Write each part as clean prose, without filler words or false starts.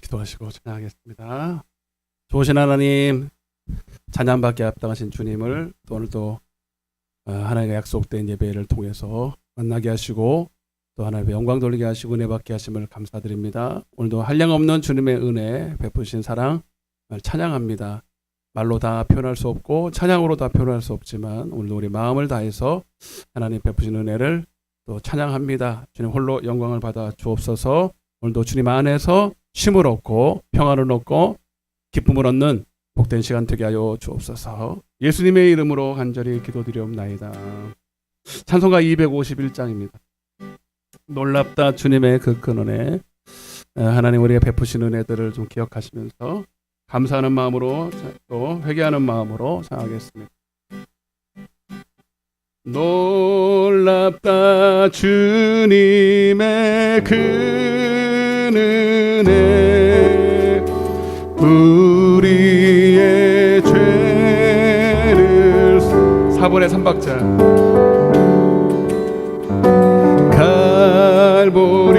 기도하시고 찬양하겠습니다. 좋으신 하나님, 찬양받기 합당하신 주님을 또 오늘도 하나님과 약속된 예배를 통해서 만나게 하시고 또 하나님의 영광 돌리게 하시고 은혜 받게 하심을 감사드립니다. 오늘도 한량없는 주님의 은혜 베푸신 사랑 찬양합니다. 말로 다 표현할 수 없고 찬양으로 다 표현할 수 없지만 오늘도 우리 마음을 다해서 하나님 베푸신 은혜를 또 찬양합니다. 주님 홀로 영광을 받아 주옵소서. 오늘도 주님 안에서 쉼을 얻고 평안을 얻고 기쁨을 얻는 복된 시간 되게 하여 주옵소서. 예수님의 이름으로 간절히 기도드리옵나이다. 찬송가 251장입니다. 놀랍다 주님의 그 큰 은혜, 하나님 우리가 베푸신 은혜들을 좀 기억하시면서 감사하는 마음으로 또 회개하는 마음으로 찬양하겠습니다. 놀랍다 주님의 큰 은혜, 우리의 죄를 4분의 3박자 갈보리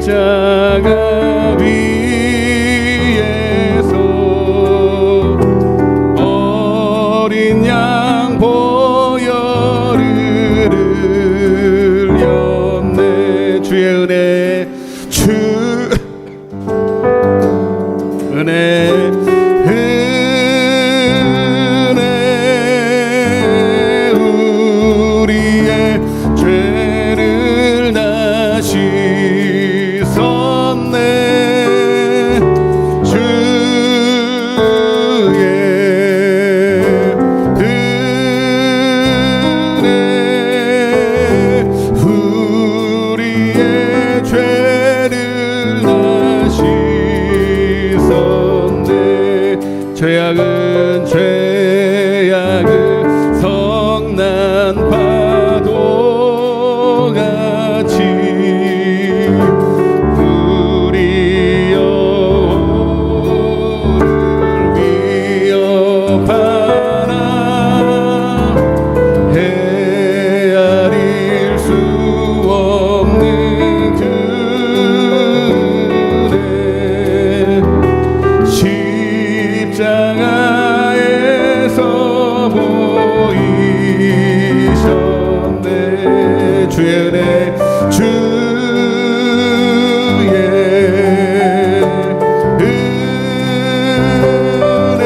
십자가 위에서 어린 양 보혈을 였네. 주의 은혜, 주 은혜 우리의 죄를 다 씻었네. 주의 은혜 우리의 죄를 다 씻었네. 죄악은 성난 파도같이 우리 영혼을 위협하나 헤아릴 수 없는 그네 십자가에서 보이셨네. 주의 은혜, 주의 은혜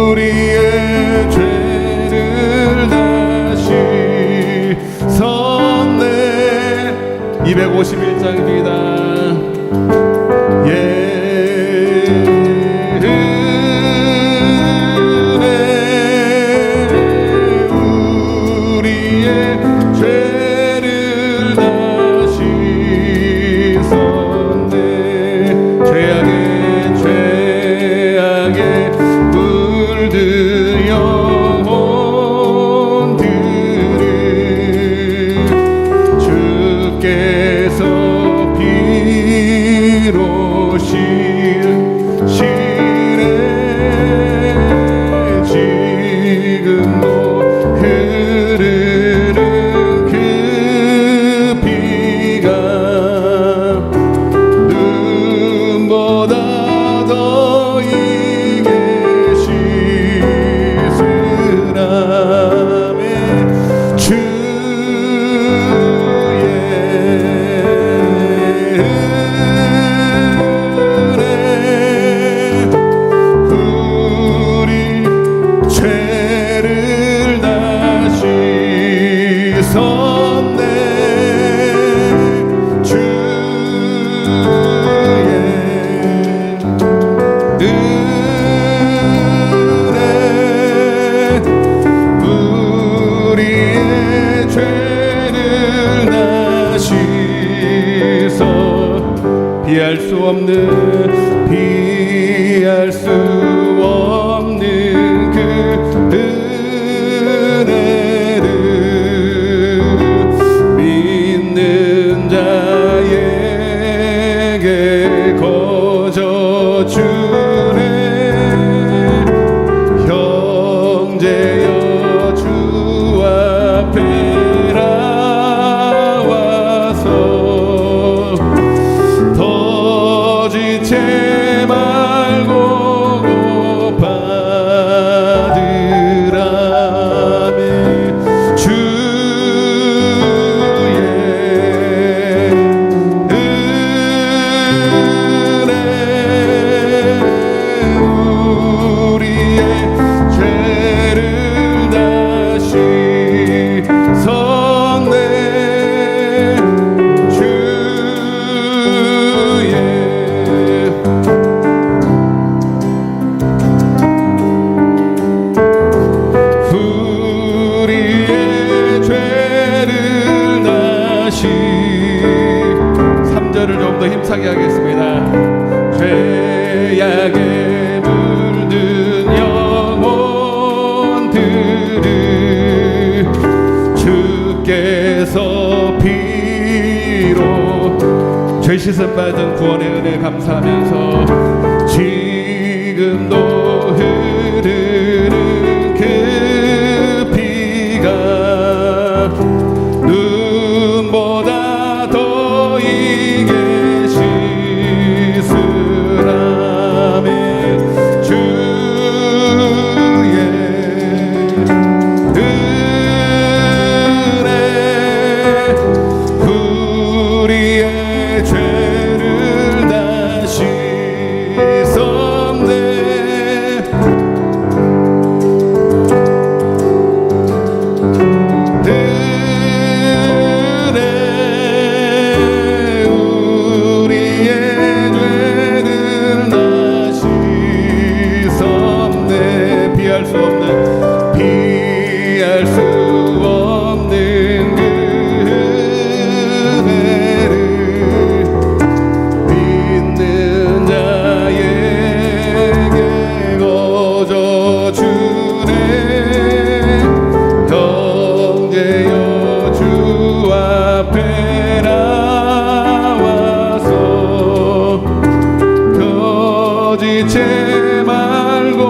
우리의 죄를 다 씻었네. 251장입니다. 비할 수 없는 그 은혜를 믿는 자에게 거저 주네. 형제여 주 앞에 나와서 다시 3절을 좀 더 힘차게 하겠습니다. 죄악에 물든 영혼들을 주께서 피로 죄 씻음 받은 구원의 은혜 감사하면서 지금도 흐르는 그 피가 눈보다 더 이게 시스라며 주의 은혜 우리의 죄를 다시 씻었네. 피할 수 없는 그 은혜를 믿는 자에게 거저 주네. 형제여 주 앞에 나와서 거짓죄 말고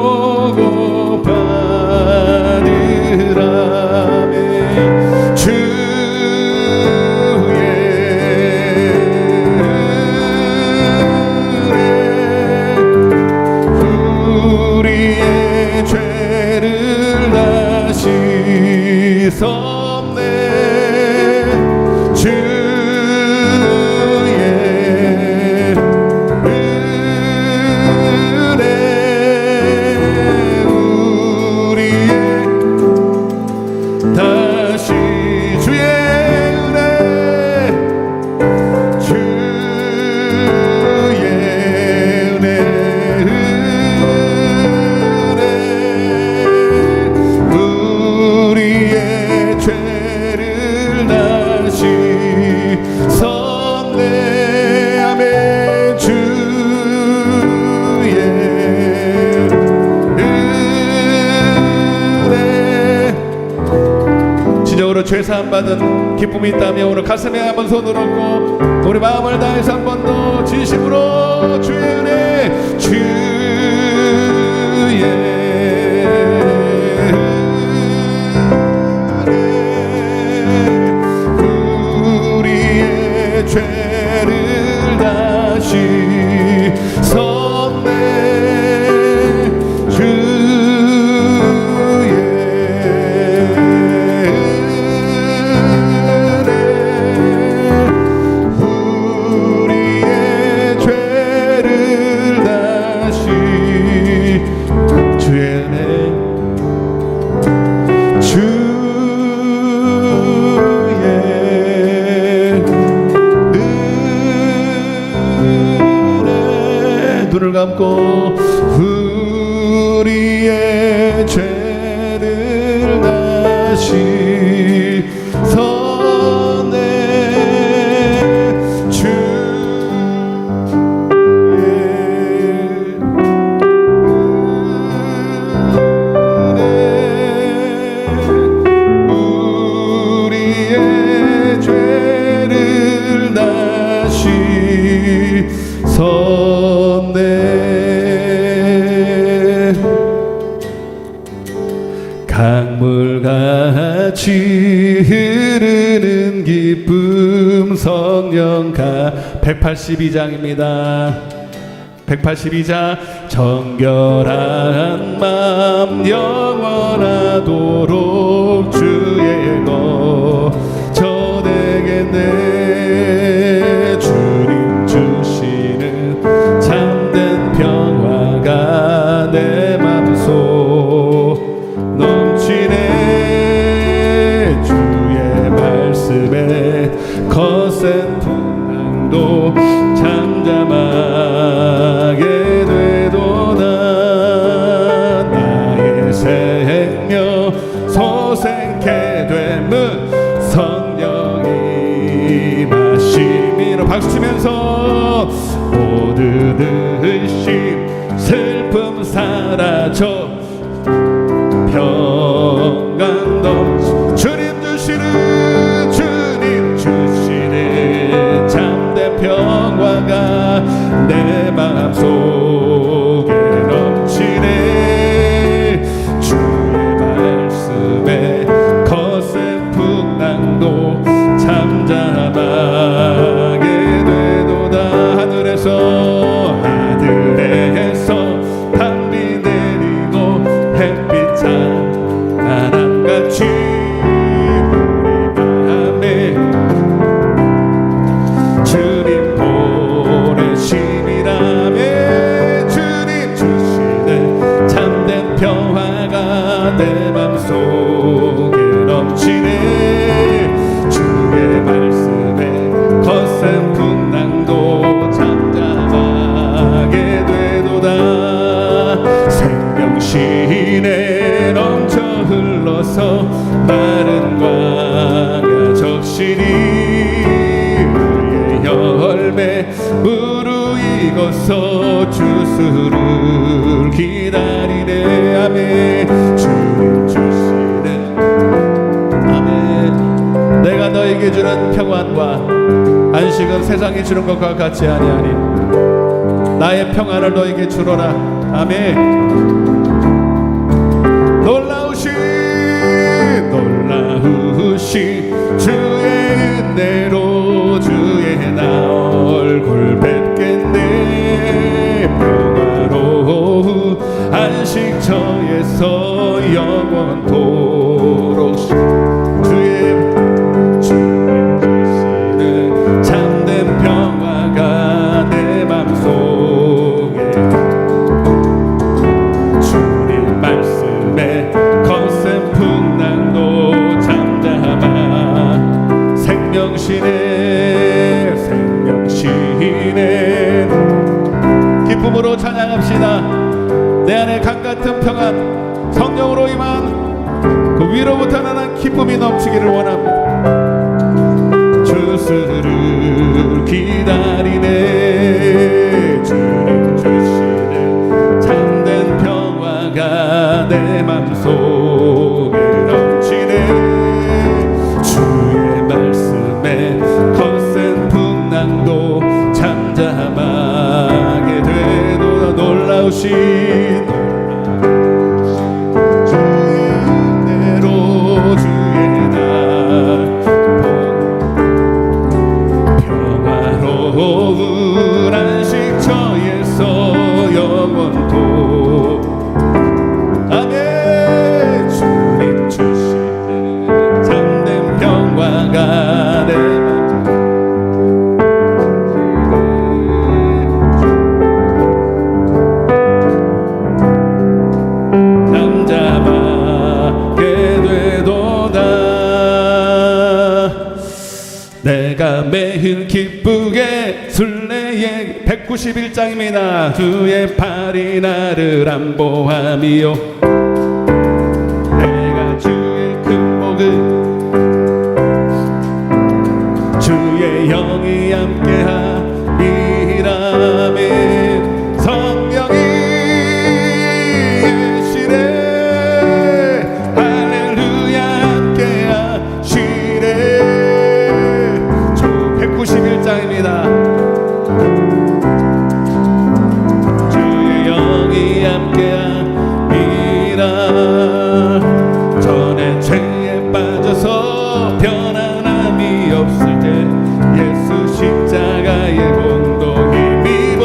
섭네. 주의 은혜 우리의 다시 주의 은혜 죄를 다시 섰네. 아멘. 주의 은혜 진정으로 죄사함 받은 기쁨이 있다면 오늘 가슴에 한번 손을 얹고 우리 마음을 다해서 한 번 더 진심으로 주의 은혜 주의 죄를 다시 섰네. 주의 은혜 우리의 죄를 다시 주의 은혜 눈을 감고 우리의 죄를 다시 섰네. 우리의 죄를 다시 섰네. 강물같이 흐르는 기쁨 성령가 182장입니다. 182장 정결한 맘 영원하도록 주의 거 전하겠네. 주님 주시는 참된 평화가 내 맘속 넘치네. 주의 말씀에 거센 풍랑도 잠잠하게 되도다. 나의 생명 소생케 되는 성령이 박수 치면서 모든 의심 슬픔 사라져 평강 넘치 주님 주시는 참된 평화가 내 마음속에 넘치네 주의 말씀에 거센 풍랑도 잠잠하게 되도다 하늘에서 밤비 내리고 햇빛 찬란함같이 우리 마음에 주님 보내심이라며 주님 주시는 참된 평화가 내 맘속에 넘치네 주의 말씀에 거센 풍랑도 잠잠하게 되도다 생명신에 넘쳐 흘러서 마른 광야 적시니 우리의 열매 무르익어서 주수를 기다리네 아멘 주님 주시네 아멘 내가 너에게 주는 평안과 안식은 세상이 주는 것과 같지 아니하니 나의 평안을 너에게 주노라 아멘 놀라우신 주의 은혜로 주의 나 얼굴 뵙겠네 평화로운 안식처에서 영원토록 주님 주시는 참된 평화가 내 맘속에 주님 말씀에 거센 풍랑도 잠잠하 생명시네 기쁨으로 찬양합시다 내 안에 강같은 평안 성령으로 임한 그 위로부터 나는 기쁨이 넘치기를 원합니다 주스를 기다리네 주님 주시는 참된 평화가 내 맘속에 넘치네 주의 말씀에 거센 풍랑도 잠잠하게 되도다 놀라우신 주의 은혜로 주의 날 평화로운 안식처에서 영원토록 아멘 주님 주시는 참된 평화가 내 내가 매일 기쁘게 순례의 191장입니다. 주의 팔이 나를 안보함이요 내가 주의 큰 목을 주의 영이 함께하리라면 성령이 계시네 할렐루야 함께하시네 191장입니다. 주의 영이 함께함이라 전에 죄에 빠져서 편안함이 없을 때 예수 십자가의 공도 힘입어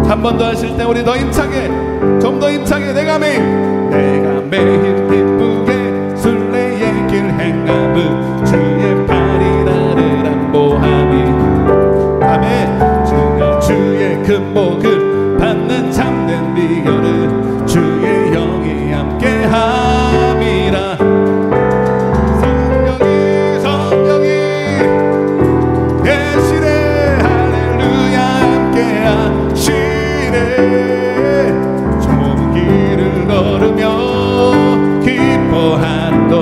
한 번 더 하실 때 우리 더 힘차게, 좀 더 힘차게. 내가 매일 기쁘게 순례의 길 행함은 주의 팔이 나를 안보함이. 아멘. 주가 주의 큰 복을 받는 참된 비결은 주의 영이 함께함이라. 성령이 계시네. 할렐루야. 함께하시네. 좁은 길을 걸으며 기뻐하는 것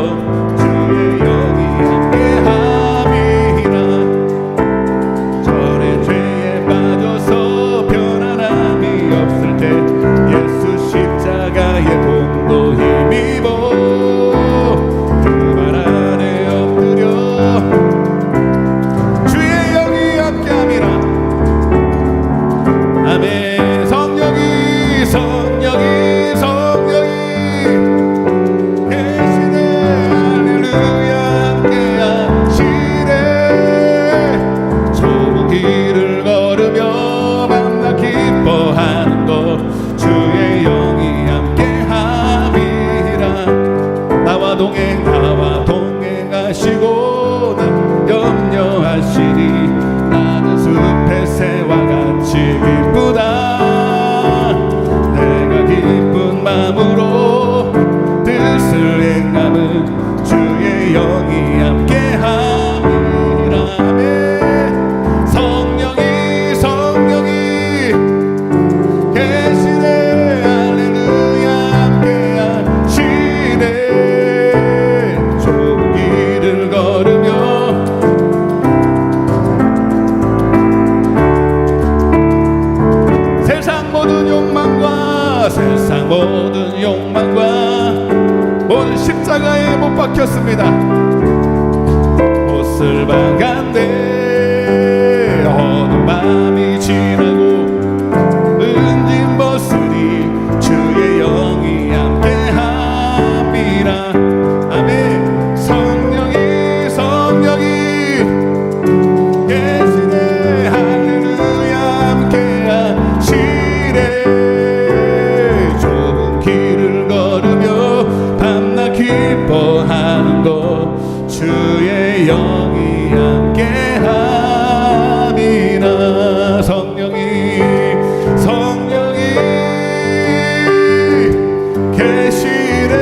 주의 영이 함께함이라. 전에 죄에 빠져서 편안함이 없을 때 예수 십자가의 공도 힘입어 그 발 안에 엎드려 주의 영이 함께함이라. 아멘. 성령이 계시네. 할렐루야. 함께하시네. 좁은 길을 걸으며 만나 기뻐하는 것 주의 영이 함께함이라. 나와 동행하시고 난 염려하시니 나는 숲의 새와 같이 기쁘다. 내가 기쁜 마음으로 뜻을 행함은 주의 영이 함께함이라. 아멘. 성령이 계시네. 할렐루야. 함께하시네. 좁은 길을 걸으며 세상 모든 욕망과 모든 십자가에 못 박혔습니다. 못을 박았네. 어두운 밤이 지나고 은진 벗으니 주의 영이 함께함이라. 아멘. 성령이 계시네. 할렐루야. 함께하시네. 좁은 길을 걸으며 밤낮 기뻐하는 것 주의 영이 함께함이라. 성령이 계시네.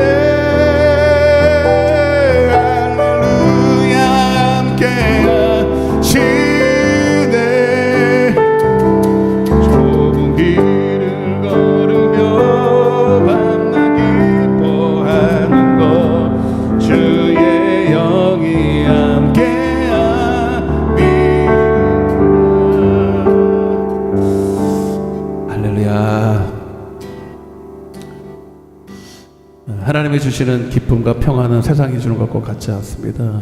할렐루야. 함께하시네. 좁은 길을 걸으며 밤낮 기뻐하는 것 주의 영이 함께함이라. 할렐루야. 하나님이 주시는 기쁨과 평안은 세상이 주는 것과 같지 않습니다.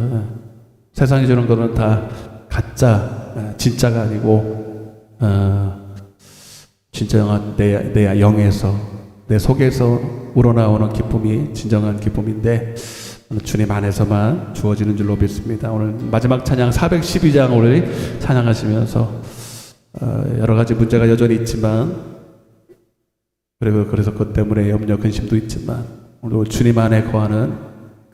세상이 주는 것은 다 가짜, 진짜가 아니고 진정한 내 영에서, 내 속에서 우러나오는 기쁨이 진정한 기쁨인데 주님 안에서만 주어지는 줄로 믿습니다. 오늘 마지막 찬양 412장 우리 찬양하시면서 여러 가지 문제가 여전히 있지만, 그리고 그래서 그것 때문에 염려 근심도 있지만 오늘 주님 안에 거하는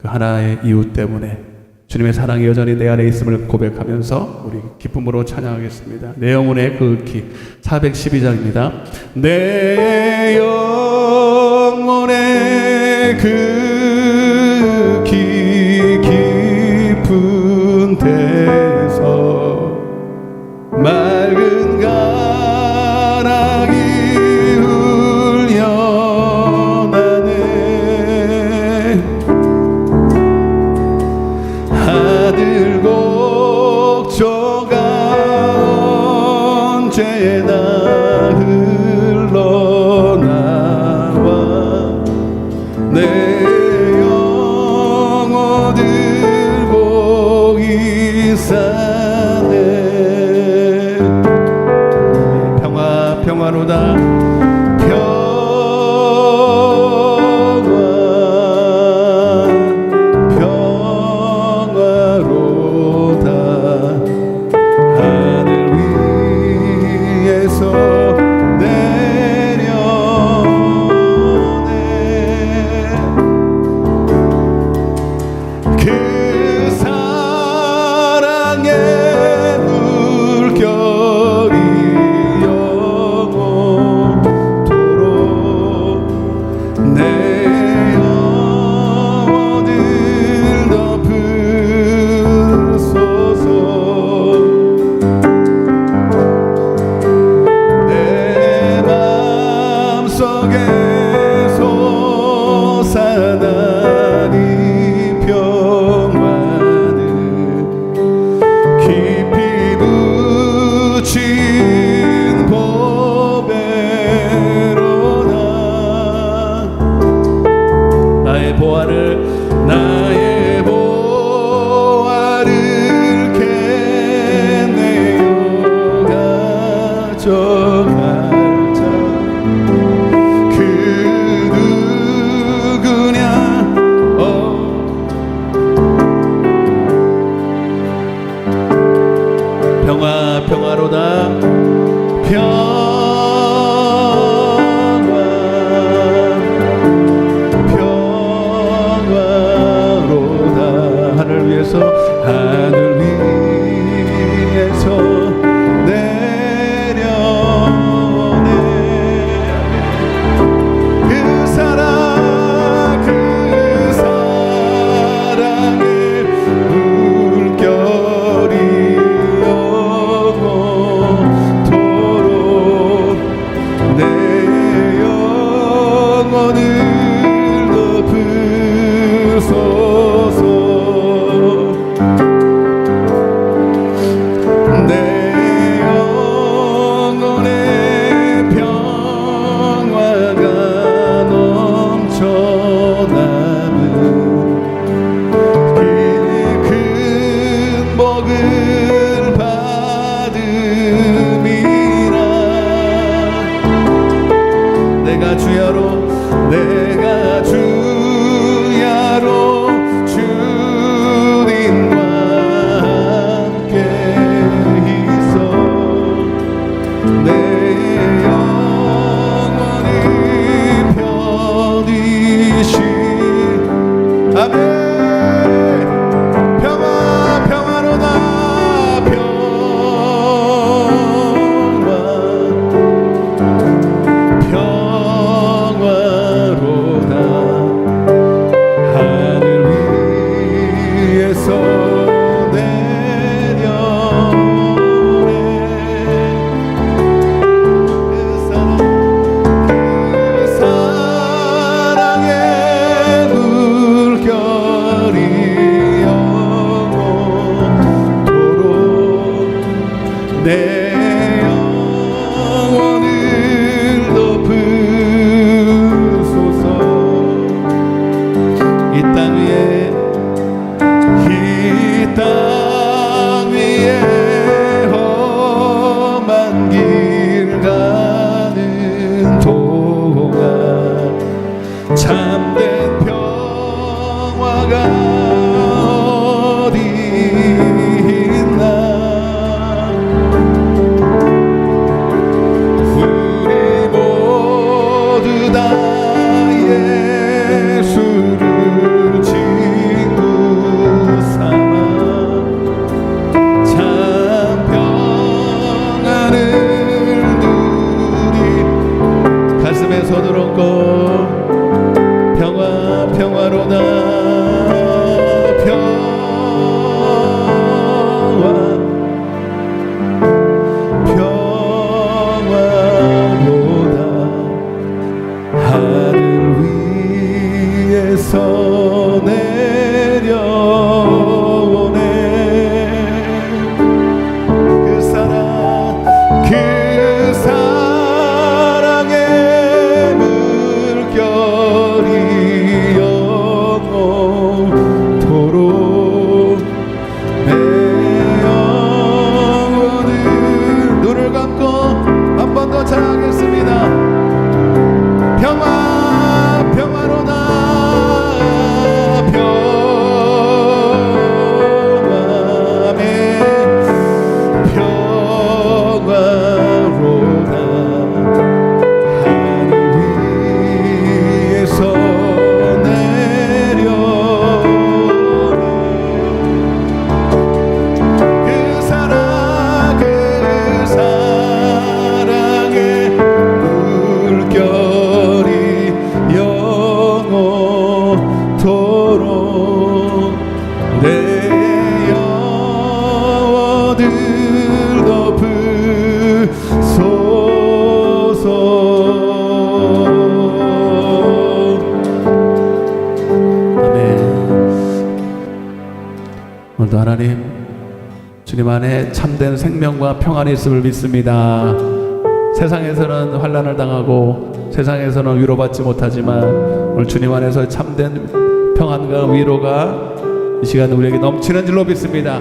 그 하나의 이유 때문에 주님의 사랑이 여전히 내 안에 있음을 고백하면서 우리 기쁨으로 찬양하겠습니다. 내 영혼의 그 412장입니다. 내 영혼의 그 깊은 데서 맑은 가락이 흘려나네. 하늘 곡조가 언제나 흘러나와 내 솟아나니 평화는 깊이 묻힌 보배로나 나의 보화를 캔내어 가져갈 자 그 누구냐 평화로다 평화로다 하늘 위에서 내려오네 그 사랑의 물결이 영원토록 내 영혼을 높으소서 내 영혼에 평화가 넘쳐나는 큰 복을 받음이라 내가 주야로 주님과 함께 있어 내 영혼이 편히 쉬 아멘 평화로다 평화로다 하늘 위에서 내려오네 그 사랑의 물결이 영원토록 내 영혼을 높으소서 이 땅 위에 험한 길 가는 동안 참된 평화가 어디 있나 우리 모두 다 예수를 친구 삼아 참 평안을 누리 가슴에 손을 얹고 평화로다 평화로다 하늘 위에서 내려오네 그 사랑의 물결이 영원 오늘도 하나님 주님 안에 참된 생명과 평안이 있음을 믿습니다. 세상에서는 환난을 당하고 세상에서는 위로받지 못하지만 오늘 주님 안에서 참된 평안과 위로가 이 시간 우리에게 넘치는 줄로 믿습니다.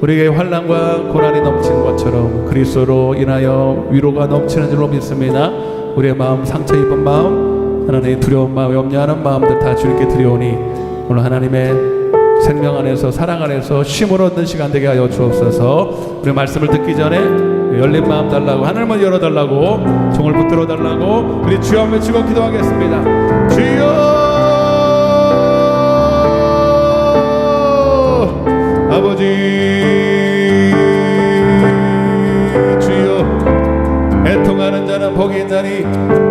우리에게 환난과 고난이 넘치는 것처럼 그리스도로 인하여 위로가 넘치는 줄로 믿습니다. 우리의 마음, 상처 입은 마음, 하나님의 두려운 마음, 염려하는 마음들 다 주님께 드려오니 오늘 하나님의 생명 안에서 사랑 안에서 쉼을 얻는 시간 되게 하여 주옵소서. 우리 말씀을 듣기 전에 열린 마음 달라고, 하늘문 열어달라고, 종을 붙들어 달라고 우리 주여 한번 외치고 기도하겠습니다. 주여, 아버지 주여, 애통하는 자는 복이 있나니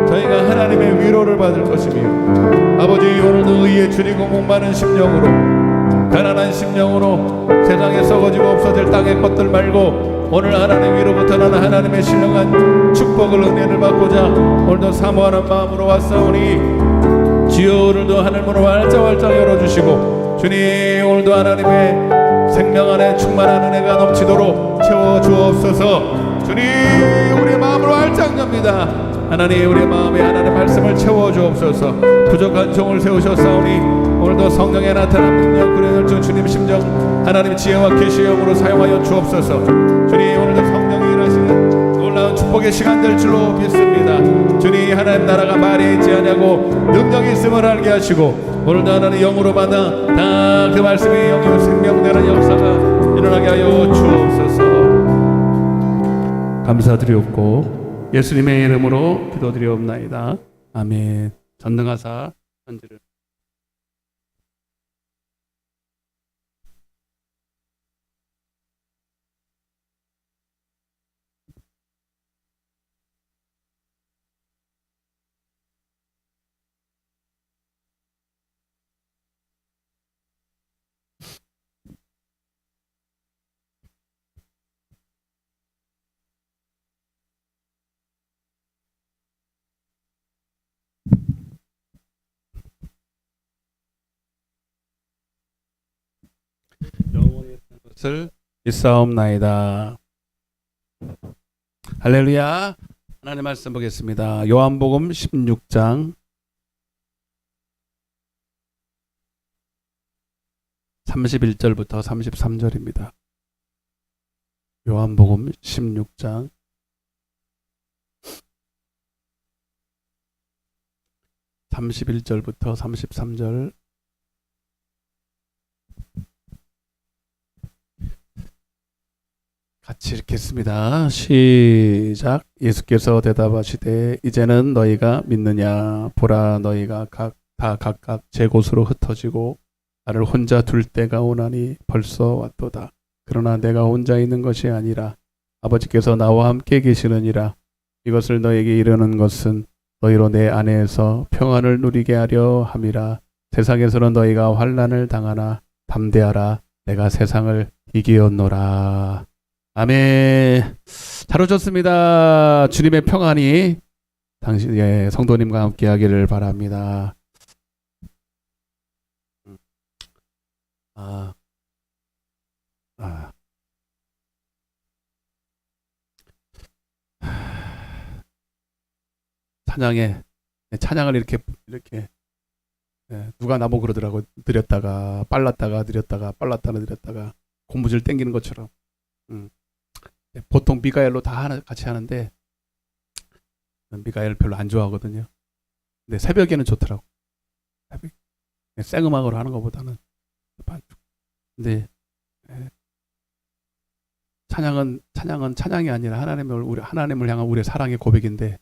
저희가 하나님의 위로를 받을 것이며, 아버지 오늘도 의에 줄이고 목마른 심령으로, 가난한 심령으로 세상에 썩어지고 없어질 땅의 것들 말고 오늘 하나님 위로부터 나는 하나님의 신령한 축복을, 은혜를 받고자 오늘도 사모하는 마음으로 왔사오니 주여 오늘도 하늘문을 활짝 열어주시고 주님 오늘도 하나님의 생명 안에 충만한 은혜가 넘치도록 채워주옵소서. 주님 우리의 마음을 활짝 엽니다. 하나님 우리의 마음에 하나님의 말씀을 채워주옵소서. 부족한 종을 세우셨사오니 오늘도 성령에 나타난 능력 그레를 주 주님 심정 하나님의 지혜와 계시의 영으로 사용하여 주옵소서. 주님 오늘도 성령이 일하시는 놀라운 축복의 시간 될 줄로 믿습니다. 주님 하나님 나라가 말이 있지 않냐고 능력이 있음을 알게 하시고 오늘도 하나님 영으로 받아 다 그 말씀이 영으로 생명되는 역사가 일어나게 하여 주옵소서. 감사드리옵고 예수님의 이름으로 기도드리옵나이다. 아멘. 전능하사 편지를 영원히 사는 것을 믿사옵나이다. 할렐루야. 하나님 말씀 보겠습니다. 요한복음 16장 31절부터 33절입니다. 요한복음 16장 31절부터 33절. 같이 읽겠습니다. 시작. 예수께서 대답하시되 이제는 너희가 믿느냐. 보라 너희가 다 각각 제 곳으로 흩어지고 나를 혼자 둘 때가 오나니 벌써 왔도다. 그러나 내가 혼자 있는 것이 아니라 아버지께서 나와 함께 계시느니라. 이것을 너에게 이르는 것은 너희로 내 안에서 평안을 누리게 하려 함이라. 세상에서는 너희가 환난을 당하나 담대하라. 내가 세상을 이기었노라. 아멘. 잘 오셨습니다. 주님의 평안이 당신의 성도님과 함께 하기를 바랍니다. 찬양을 이렇게 누가 나보고 그러더라고. 느렸다가 빨랐다가 느렸다가 빨랐다가 느렸다가 고무줄 땡기는 것처럼. 보통 미가엘로 다 같이 하는데 미가엘 별로 안 좋아하거든요. 근데 새벽에는 좋더라고. 생음악으로 하는 것보다는. 근데 찬양은 찬양이 아니라 하나님을 향한 우리의 사랑의 고백인데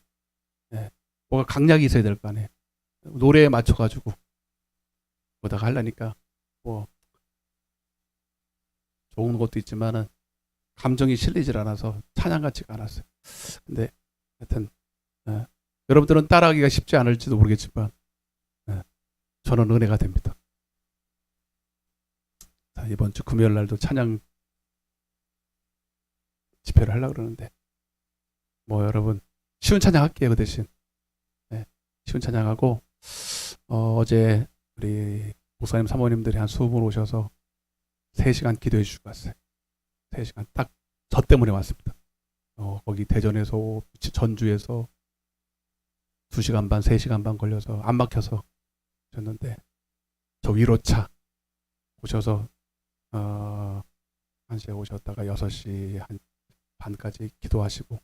뭐가 강약이 있어야 될 거 아니에요. 노래에 맞춰가지고 뭐다가 하려니까 뭐 좋은 것도 있지만은 감정이 실리질 않아서 찬양 같지가 않았어요. 근데 하여튼 여러분들은 따라하기가 쉽지 않을지도 모르겠지만 저는 은혜가 됩니다. 자, 이번 주 금요일 날도 찬양 집회를 하려고 그러는데 뭐 여러분 쉬운 찬양 할게요. 그 대신 쉬운 찬양하고 어제 우리 목사님 사모님들이 한 20분 오셔서 3시간 기도해 주시고 갔어요. 3시간 딱 저 때문에 왔습니다. 거기 대전에서 전주에서 2시간 반 3시간 반 걸려서 안 막혀서 오셨는데 저 위로차 오셔서 1시에 오셨다가 6시 한 반까지 기도하시고,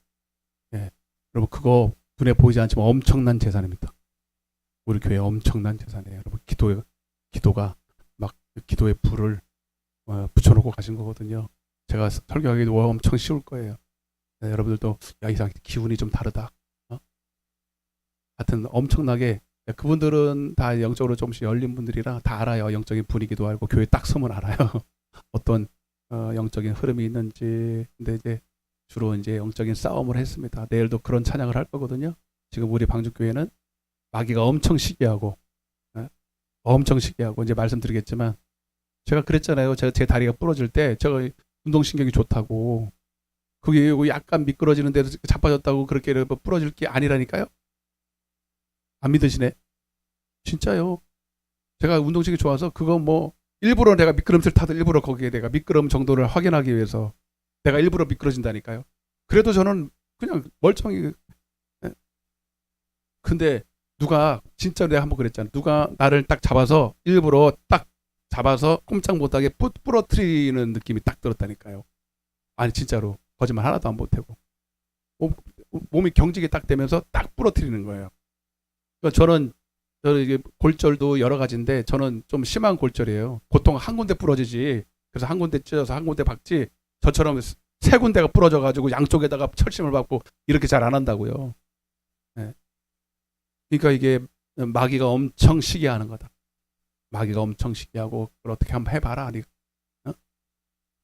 예. 여러분 그거 눈에 보이지 않지만 엄청난 재산입니다. 우리 교회 엄청난 재산이에요. 여러분 기도가 막 기도의 불을 붙여놓고 가신 거거든요. 제가 설교하기도 엄청 쉬울 거예요. 네, 여러분들도 야 이상 기운이 좀 다르다. 하여튼 엄청나게 그분들은 다 영적으로 조금씩 열린 분들이라 다 알아요. 영적인 분위기도 알고 교회 딱 서면 알아요. 어떤 영적인 흐름이 있는지. 근데 이제 주로 이제 영적인 싸움을 했습니다. 내일도 그런 찬양을 할 거거든요. 지금 우리 방주교회는 마귀가 엄청 시기하고 이제 말씀드리겠지만 제가 그랬잖아요. 제 다리가 부러질 때 제가 운동신경이 좋다고 그게 약간 미끄러지는 데도 자빠졌다고 그렇게 부러질 게 아니라니까요. 안 믿으시네? 진짜요. 제가 운동신경이 좋아서 그거 뭐 일부러 내가 미끄럼틀 타도 일부러 거기에 내가 미끄럼 정도를 확인하기 위해서 내가 일부러 미끄러진다니까요. 그래도 저는 그냥 멀쩡히. 근데 누가 진짜 내가 한번 그랬잖아. 누가 나를 딱 잡아서 일부러 딱 잡아서 꼼짝 못하게 부러뜨리는 느낌이 딱 들었다니까요. 아니 진짜로 거짓말 하나도 안 보태고 몸이 경직이 딱 되면서 딱 부러뜨리는 거예요. 그러니까 저는 이게 골절도 여러 가지인데 저는 좀 심한 골절이에요. 보통 한 군데 부러지지. 그래서 한 군데 찢어서 한 군데 박지. 저처럼 3군데가 부러져가지고 양쪽에다가 철심을 받고 이렇게 잘 안 한다고요. 네. 그러니까 이게 마귀가 엄청 시기하는 거다. 마귀가 엄청 시기하고 그걸 어떻게 한번 해봐라.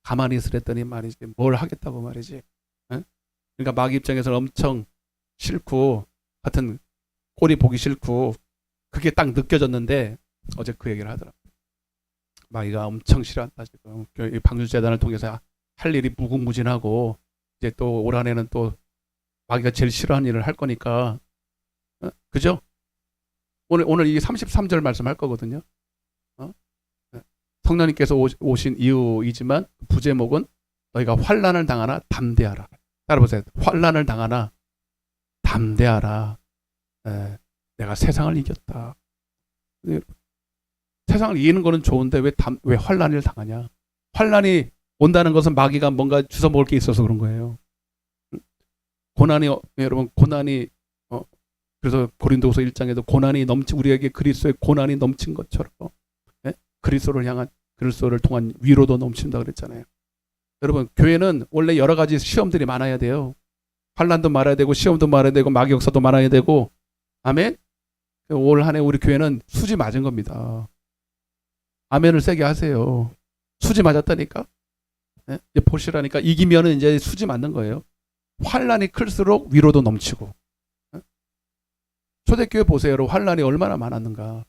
가만히 있으랬더니 말이지 뭘 하겠다고 말이지. 그러니까 마귀 입장에서는 엄청 싫고 하여튼 꼴이 보기 싫고 그게 딱 느껴졌는데 어제 그 얘기를 하더라고요. 마귀가 엄청 싫어한다 지금. 방주재단을 통해서 할 일이 무궁무진하고 이제 또 올 한해는 또 마귀가 제일 싫어하는 일을 할 거니까 그죠? 오늘 이 33절 말씀 할 거거든요. 성령님께서 오신 이유이지만 부제목은 너희가 환난을 당하나 담대하라. 따라보세요. 환난을 당하나 담대하라. 내가 세상을 이겼다. 세상을 이기는 거는 좋은데 왜 환난을 당하냐? 환난이 온다는 것은 마귀가 뭔가 주워 먹을 게 있어서 그런 거예요. 고난이 여러분 고난이 그래서 고린도후서 1장에도 고난이 우리에게 그리스도의 고난이 넘친 것처럼 그리스도를 통한 위로도 넘친다 그랬잖아요. 여러분 교회는 원래 여러 가지 시험들이 많아야 돼요. 환난도 말아야 되고 시험도 말아야 되고 마귀 역사도 말아야 되고. 아멘. 올 한해 우리 교회는 수지 맞은 겁니다. 아멘을 세게 하세요. 수지 맞았다니까. 이제 보시라니까. 이기면은 이제 수지 맞는 거예요. 환난이 클수록 위로도 넘치고. 초대교회 보세요. 여러분 환난이 얼마나 많았는가.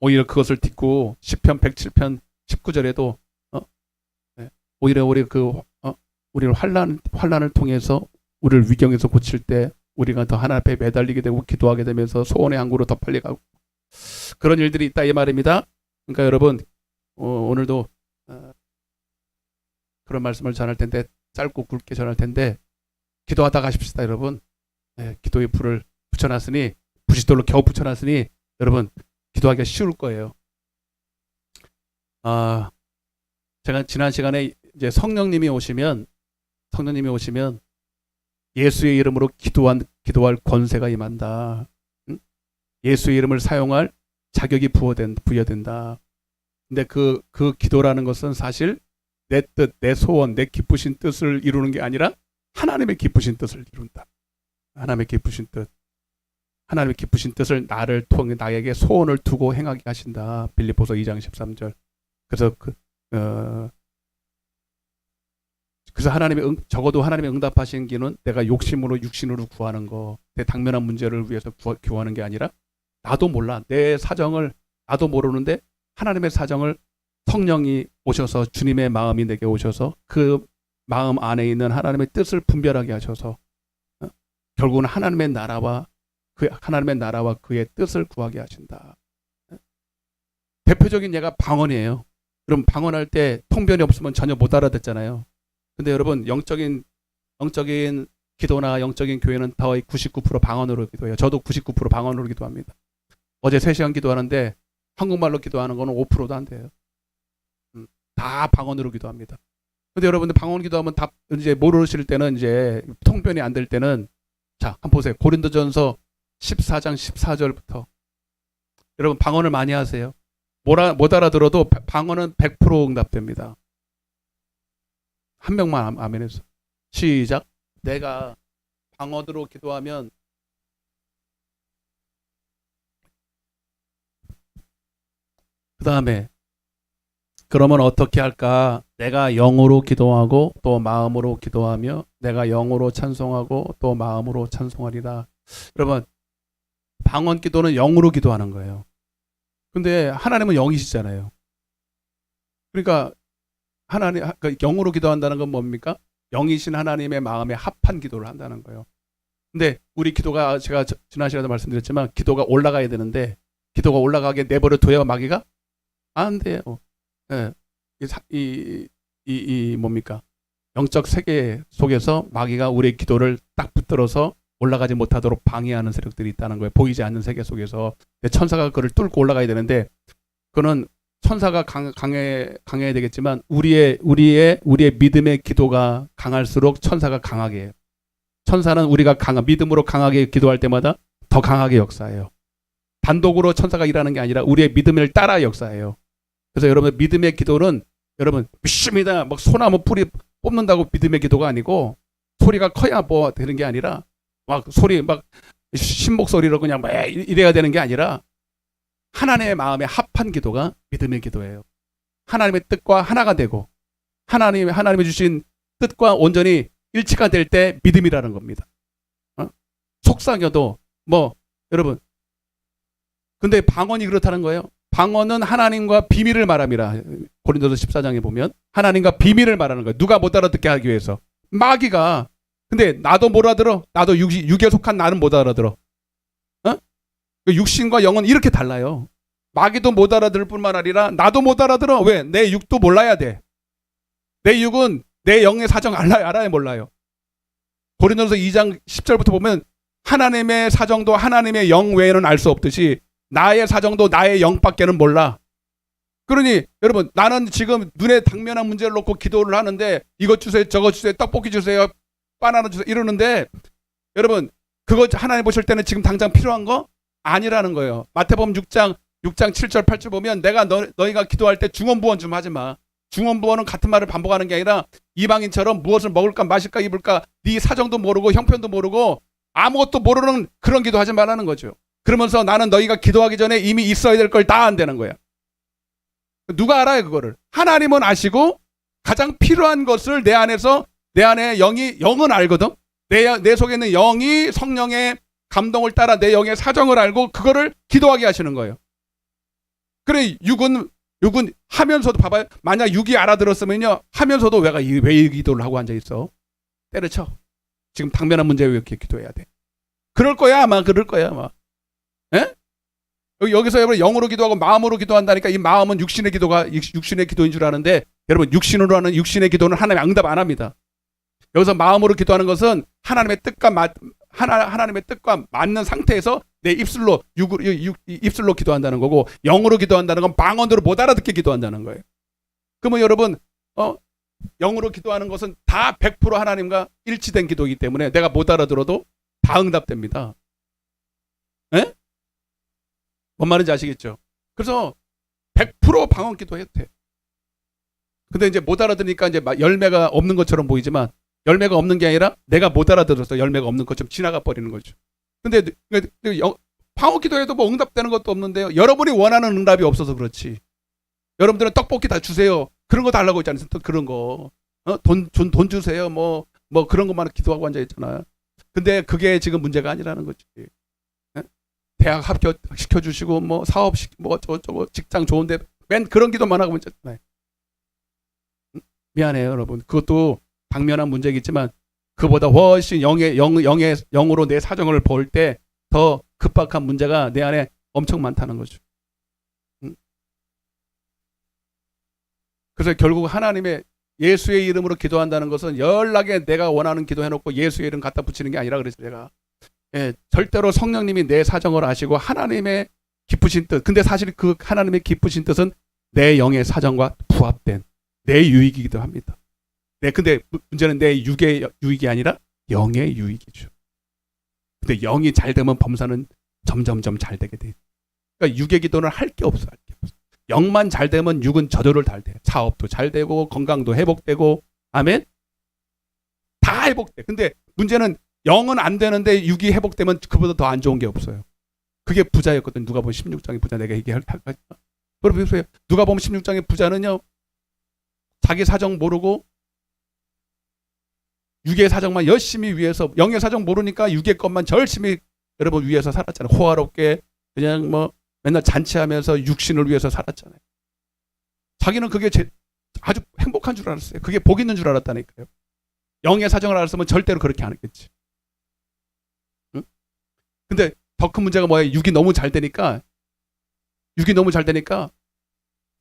오히려 그것을 딛고 시편 107편 19절에도 오히려 우리를 환난을 통해서 우리를 위경에서 고칠 때 우리가 더 하나님 앞에 매달리게 되고 기도하게 되면서 소원의 항구로 더 빨리 가고 그런 일들이 있다 이 말입니다. 그러니까 여러분 오늘도 그런 말씀을 전할 텐데 짧고 굵게 전할 텐데 기도하다 가십시다 여러분. 기도의 불을 붙여놨으니 부싯돌로 겨우 붙여놨으니 여러분 기도하기가 쉬울 거예요. 제가 지난 시간에 이제 성령님이 오시면 예수의 이름으로 기도할 권세가 임한다. 예수의 이름을 사용할 자격이 부여된다. 근데 그 기도라는 것은 사실 내 뜻, 내 소원, 내 기쁘신 뜻을 이루는 게 아니라 하나님의 기쁘신 뜻을 이룬다. 하나님의 기쁘신 뜻을 나를 통해 나에게 소원을 두고 행하게 하신다. 빌립보서 2장 13절. 그래서 그래서 적어도 하나님의 응답하신 기는 내가 육신으로 구하는 거, 내 당면한 문제를 위해서 구하는 게 아니라 나도 몰라. 내 사정을 나도 모르는데 하나님의 사정을 성령이 오셔서 주님의 마음이 내게 오셔서 그 마음 안에 있는 하나님의 뜻을 분별하게 하셔서 결국은 하나님의 나라와 그의 뜻을 구하게 하신다. 대표적인 예가 방언이에요. 그럼 방언할 때 통변이 없으면 전혀 못 알아듣잖아요. 근데 여러분 영적인 기도나 영적인 교회는 거의 99% 방언으로 기도해요. 저도 99% 방언으로 기도합니다. 어제 3시간 기도하는데 한국말로 기도하는 거는 5%도 안 돼요. 다 방언으로 기도합니다. 근데 여러분들 방언 기도하면 답 이제 모르실 때는 이제 통변이 안 될 때는 자, 한번 보세요. 고린도전서 14장 14절부터 여러분 방언을 많이 하세요. 못 알아들어도 방언은 100% 응답됩니다. 한 명만 아멘해서 시작. 내가 방언으로 기도하면 그 다음에 그러면 어떻게 할까? 내가 영으로 기도하고 또 마음으로 기도하며 내가 영으로 찬송하고 또 마음으로 찬송하리라. 여러분 방언 기도는 영으로 기도하는 거예요. 근데 하나님은 영이시잖아요. 그러니까 영으로 기도한다는 건 뭡니까? 영이신 하나님의 마음에 합한 기도를 한다는 거예요. 근데 우리 기도가 제가 지난 시간에도 말씀드렸지만 기도가 올라가야 되는데 기도가 올라가게 내버려 둬야 마귀가 안 돼요. 예. 뭡니까? 영적 세계 속에서 마귀가 우리의 기도를 딱 붙들어서 올라가지 못하도록 방해하는 세력들이 있다는 거예요. 보이지 않는 세계 속에서. 천사가 그를 뚫고 올라가야 되는데 그거는 천사가 강해야 되겠지만 우리의 믿음의 기도가 강할수록 천사가 강하게 해요. 천사는 우리가 믿음으로 강하게 기도할 때마다 더 강하게 역사해요. 단독으로 천사가 일하는 게 아니라 우리의 믿음을 따라 역사해요. 그래서 여러분 믿음의 기도는 여러분 믿습니다. 막 소나무 뿌리 뽑는다고 믿음의 기도가 아니고 소리가 커야 뭐 되는 게 아니라 막 소리 막 신목소리로 그냥 막 이래야 되는 게 아니라 하나님의 마음에 합한 기도가 믿음의 기도예요. 하나님의 뜻과 하나가 되고 하나님이 주신 뜻과 온전히 일치가 될 때 믿음이라는 겁니다. 속삭여도 뭐 여러분 근데 방언이 그렇다는 거예요. 방언은 하나님과 비밀을 말함이라. 고린도서 14장에 보면 하나님과 비밀을 말하는 거예요. 누가 못 알아듣게 하기 위해서. 마귀가 근데 나도 못 알아들어. 나도 육에 속한 나는 못 알아들어. 육신과 영은 이렇게 달라요. 마귀도 못 알아들을 뿐만 아니라 나도 못 알아들어. 왜? 내 육도 몰라야 돼. 내 육은 내 영의 사정 알아야 몰라요. 고린도서 2장 10절부터 보면 하나님의 사정도 하나님의 영 외에는 알 수 없듯이 나의 사정도 나의 영밖에는 몰라. 그러니 여러분 나는 지금 눈에 당면한 문제를 놓고 기도를 하는데 이것 주세요 저것 주세요 떡볶이 주세요 바나나 주세요 이러는데 여러분 그거 하나님 보실 때는 지금 당장 필요한 거? 아니라는 거예요. 마태복음 6장 7절 8절 보면 내가 너희가 기도할 때 중언부언 좀 하지 마. 중언부언은 같은 말을 반복하는 게 아니라 이방인처럼 무엇을 먹을까 마실까 입을까 네 사정도 모르고 형편도 모르고 아무것도 모르는 그런 기도하지 말라는 거죠. 그러면서 나는 너희가 기도하기 전에 이미 있어야 될 걸 다 안다는 거야. 누가 알아요 그거를? 하나님은 아시고 가장 필요한 것을 내 안에 영은 알거든. 내 속에 있는 영이 성령의 감동을 따라 내 영의 사정을 알고 그거를 기도하게 하시는 거예요. 그래 육은 하면서도 봐봐요. 만약 육이 알아들었으면요 하면서도 왜 이 기도를 하고 앉아 있어? 때려쳐. 지금 당면한 문제에 왜 이렇게 기도해야 돼? 그럴 거야 아마. 예? 여기서 여러분 영으로 기도하고 마음으로 기도한다니까 이 마음은 육신의 기도인 줄 아는데 여러분 육신으로 하는 육신의 기도는 하나님의 응답 안 합니다. 여기서 마음으로 기도하는 것은 하나님의 뜻과 맞는 상태에서 내 입술로 기도한다는 거고 영으로 기도한다는 건 방언으로 못 알아듣게 기도한다는 거예요. 그러면 여러분 영으로 기도하는 것은 다 100% 하나님과 일치된 기도이기 때문에 내가 못 알아들어도 다 응답됩니다. 예? 뭔 말인지 아시겠죠? 그래서 100% 방언 기도해도 돼. 근데 이제 못 알아들으니까 이제 열매가 없는 것처럼 보이지만 열매가 없는 게 아니라 내가 못 알아들어서 열매가 없는 것처럼 지나가 버리는 거죠. 근데 방언 기도해도 뭐 응답되는 것도 없는데요. 여러분이 원하는 응답이 없어서 그렇지. 여러분들은 떡볶이 다 주세요. 그런 거 달라고 했잖아요. 그런 거. 돈 주세요. 뭐 그런 것만 기도하고 앉아 있잖아요. 근데 그게 지금 문제가 아니라는 거지. 대학 합격시켜주시고 뭐 사업 저거 직장 좋은데 맨 그런 기도만 하고 있잖아요. 미안해요 여러분. 그것도 당면한 문제겠지만 그보다 훨씬 영으로 내 사정을 볼 때 더 급박한 문제가 내 안에 엄청 많다는 거죠. 그래서 결국 하나님의 예수의 이름으로 기도한다는 것은 연락에 내가 원하는 기도 해놓고 예수의 이름 갖다 붙이는 게 아니라 그랬어요. 제가 절대로 성령님이 내 사정을 아시고 하나님의 기쁘신 뜻, 근데 사실 그 하나님의 기쁘신 뜻은 내 영의 사정과 부합된 내 유익이기도 합니다. 근데 문제는 내 육의 유익이 아니라 영의 유익이죠. 근데 영이 잘 되면 범사는 점점점 잘 되게 돼. 그러니까 육의 기도는 할 게 없어. 영만 잘 되면 육은 저절로 잘 돼. 사업도 잘 되고 건강도 회복되고, 아멘. 다 회복돼. 근데 문제는 영은 안 되는데 육이 회복되면 그보다 더 안 좋은 게 없어요. 그게 부자였거든. 누가복음 16장의 부자, 내가 얘기할 때까지. 여러분 보세요. 누가복음 16장의 부자는요, 자기 사정 모르고 육의 사정만 열심히 위해서, 영의 사정 모르니까 육의 것만 열심히 여러분 위해서 살았잖아요. 호화롭게 그냥 뭐 맨날 잔치하면서 육신을 위해서 살았잖아요. 자기는 그게 아주 행복한 줄 알았어요. 그게 복 있는 줄 알았다니까요. 영의 사정을 알았으면 절대로 그렇게 안 했겠지. 응? 근데 더 큰 문제가 뭐예요? 육이 너무 잘 되니까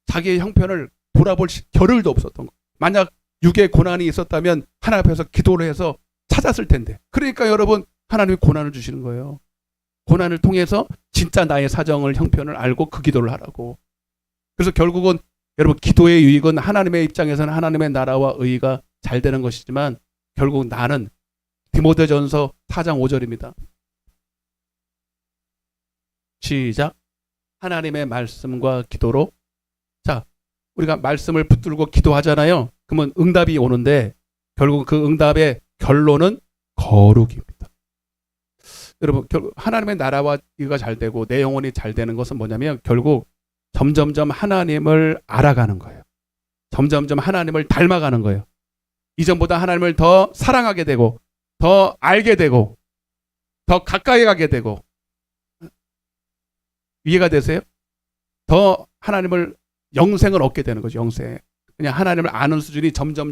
자기의 형편을 돌아볼 겨를도 없었던 거예요. 만약 육의 고난이 있었다면 하나님 앞에서 기도를 해서 찾았을 텐데. 그러니까 여러분, 하나님이 고난을 주시는 거예요. 고난을 통해서 진짜 나의 사정을, 형편을 알고 그 기도를 하라고. 그래서 결국은 여러분, 기도의 유익은 하나님의 입장에서는 하나님의 나라와 의가 잘 되는 것이지만, 결국 나는 디모데전서 4장 5절입니다. 시작. 하나님의 말씀과 기도로. 자, 우리가 말씀을 붙들고 기도하잖아요. 그러면 응답이 오는데 결국 그 응답의 결론은 거룩입니다. 여러분, 결국 하나님의 나라와 의가 잘 되고 내 영혼이 잘 되는 것은 뭐냐면 결국 점점점 하나님을 알아가는 거예요. 점점점 하나님을 닮아가는 거예요. 이전보다 하나님을 더 사랑하게 되고 더 알게 되고 더 가까이 가게 되고. 이해가 되세요? 더 하나님을, 영생을 얻게 되는 거죠. 영생. 그냥 하나님을 아는 수준이 점점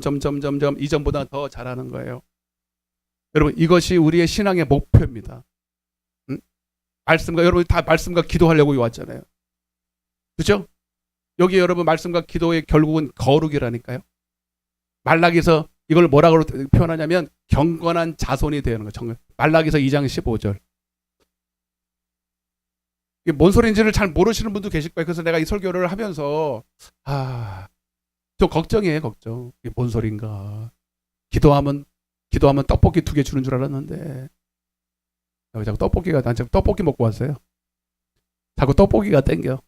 이전보다 더 잘하는 거예요. 여러분, 이것이 우리의 신앙의 목표입니다. 응? 말씀과, 여러분 다 말씀과 기도하려고 왔잖아요. 그죠? 여기 여러분 말씀과 기도의 결국은 거룩이라니까요. 말라기서 이걸 뭐라고 표현하냐면 경건한 자손이 되는 거예요. 말라기서 2장 15절. 이게 뭔 소리인지를 잘 모르시는 분도 계실 거예요. 그래서 내가 이 설교를 하면서 좀 걱정이에요. 걱정. 이게 뭔 소린가. 기도하면 떡볶이 2개 주는 줄 알았는데 자꾸 난 자꾸 떡볶이 먹고 왔어요. 자꾸 떡볶이가 땡겨.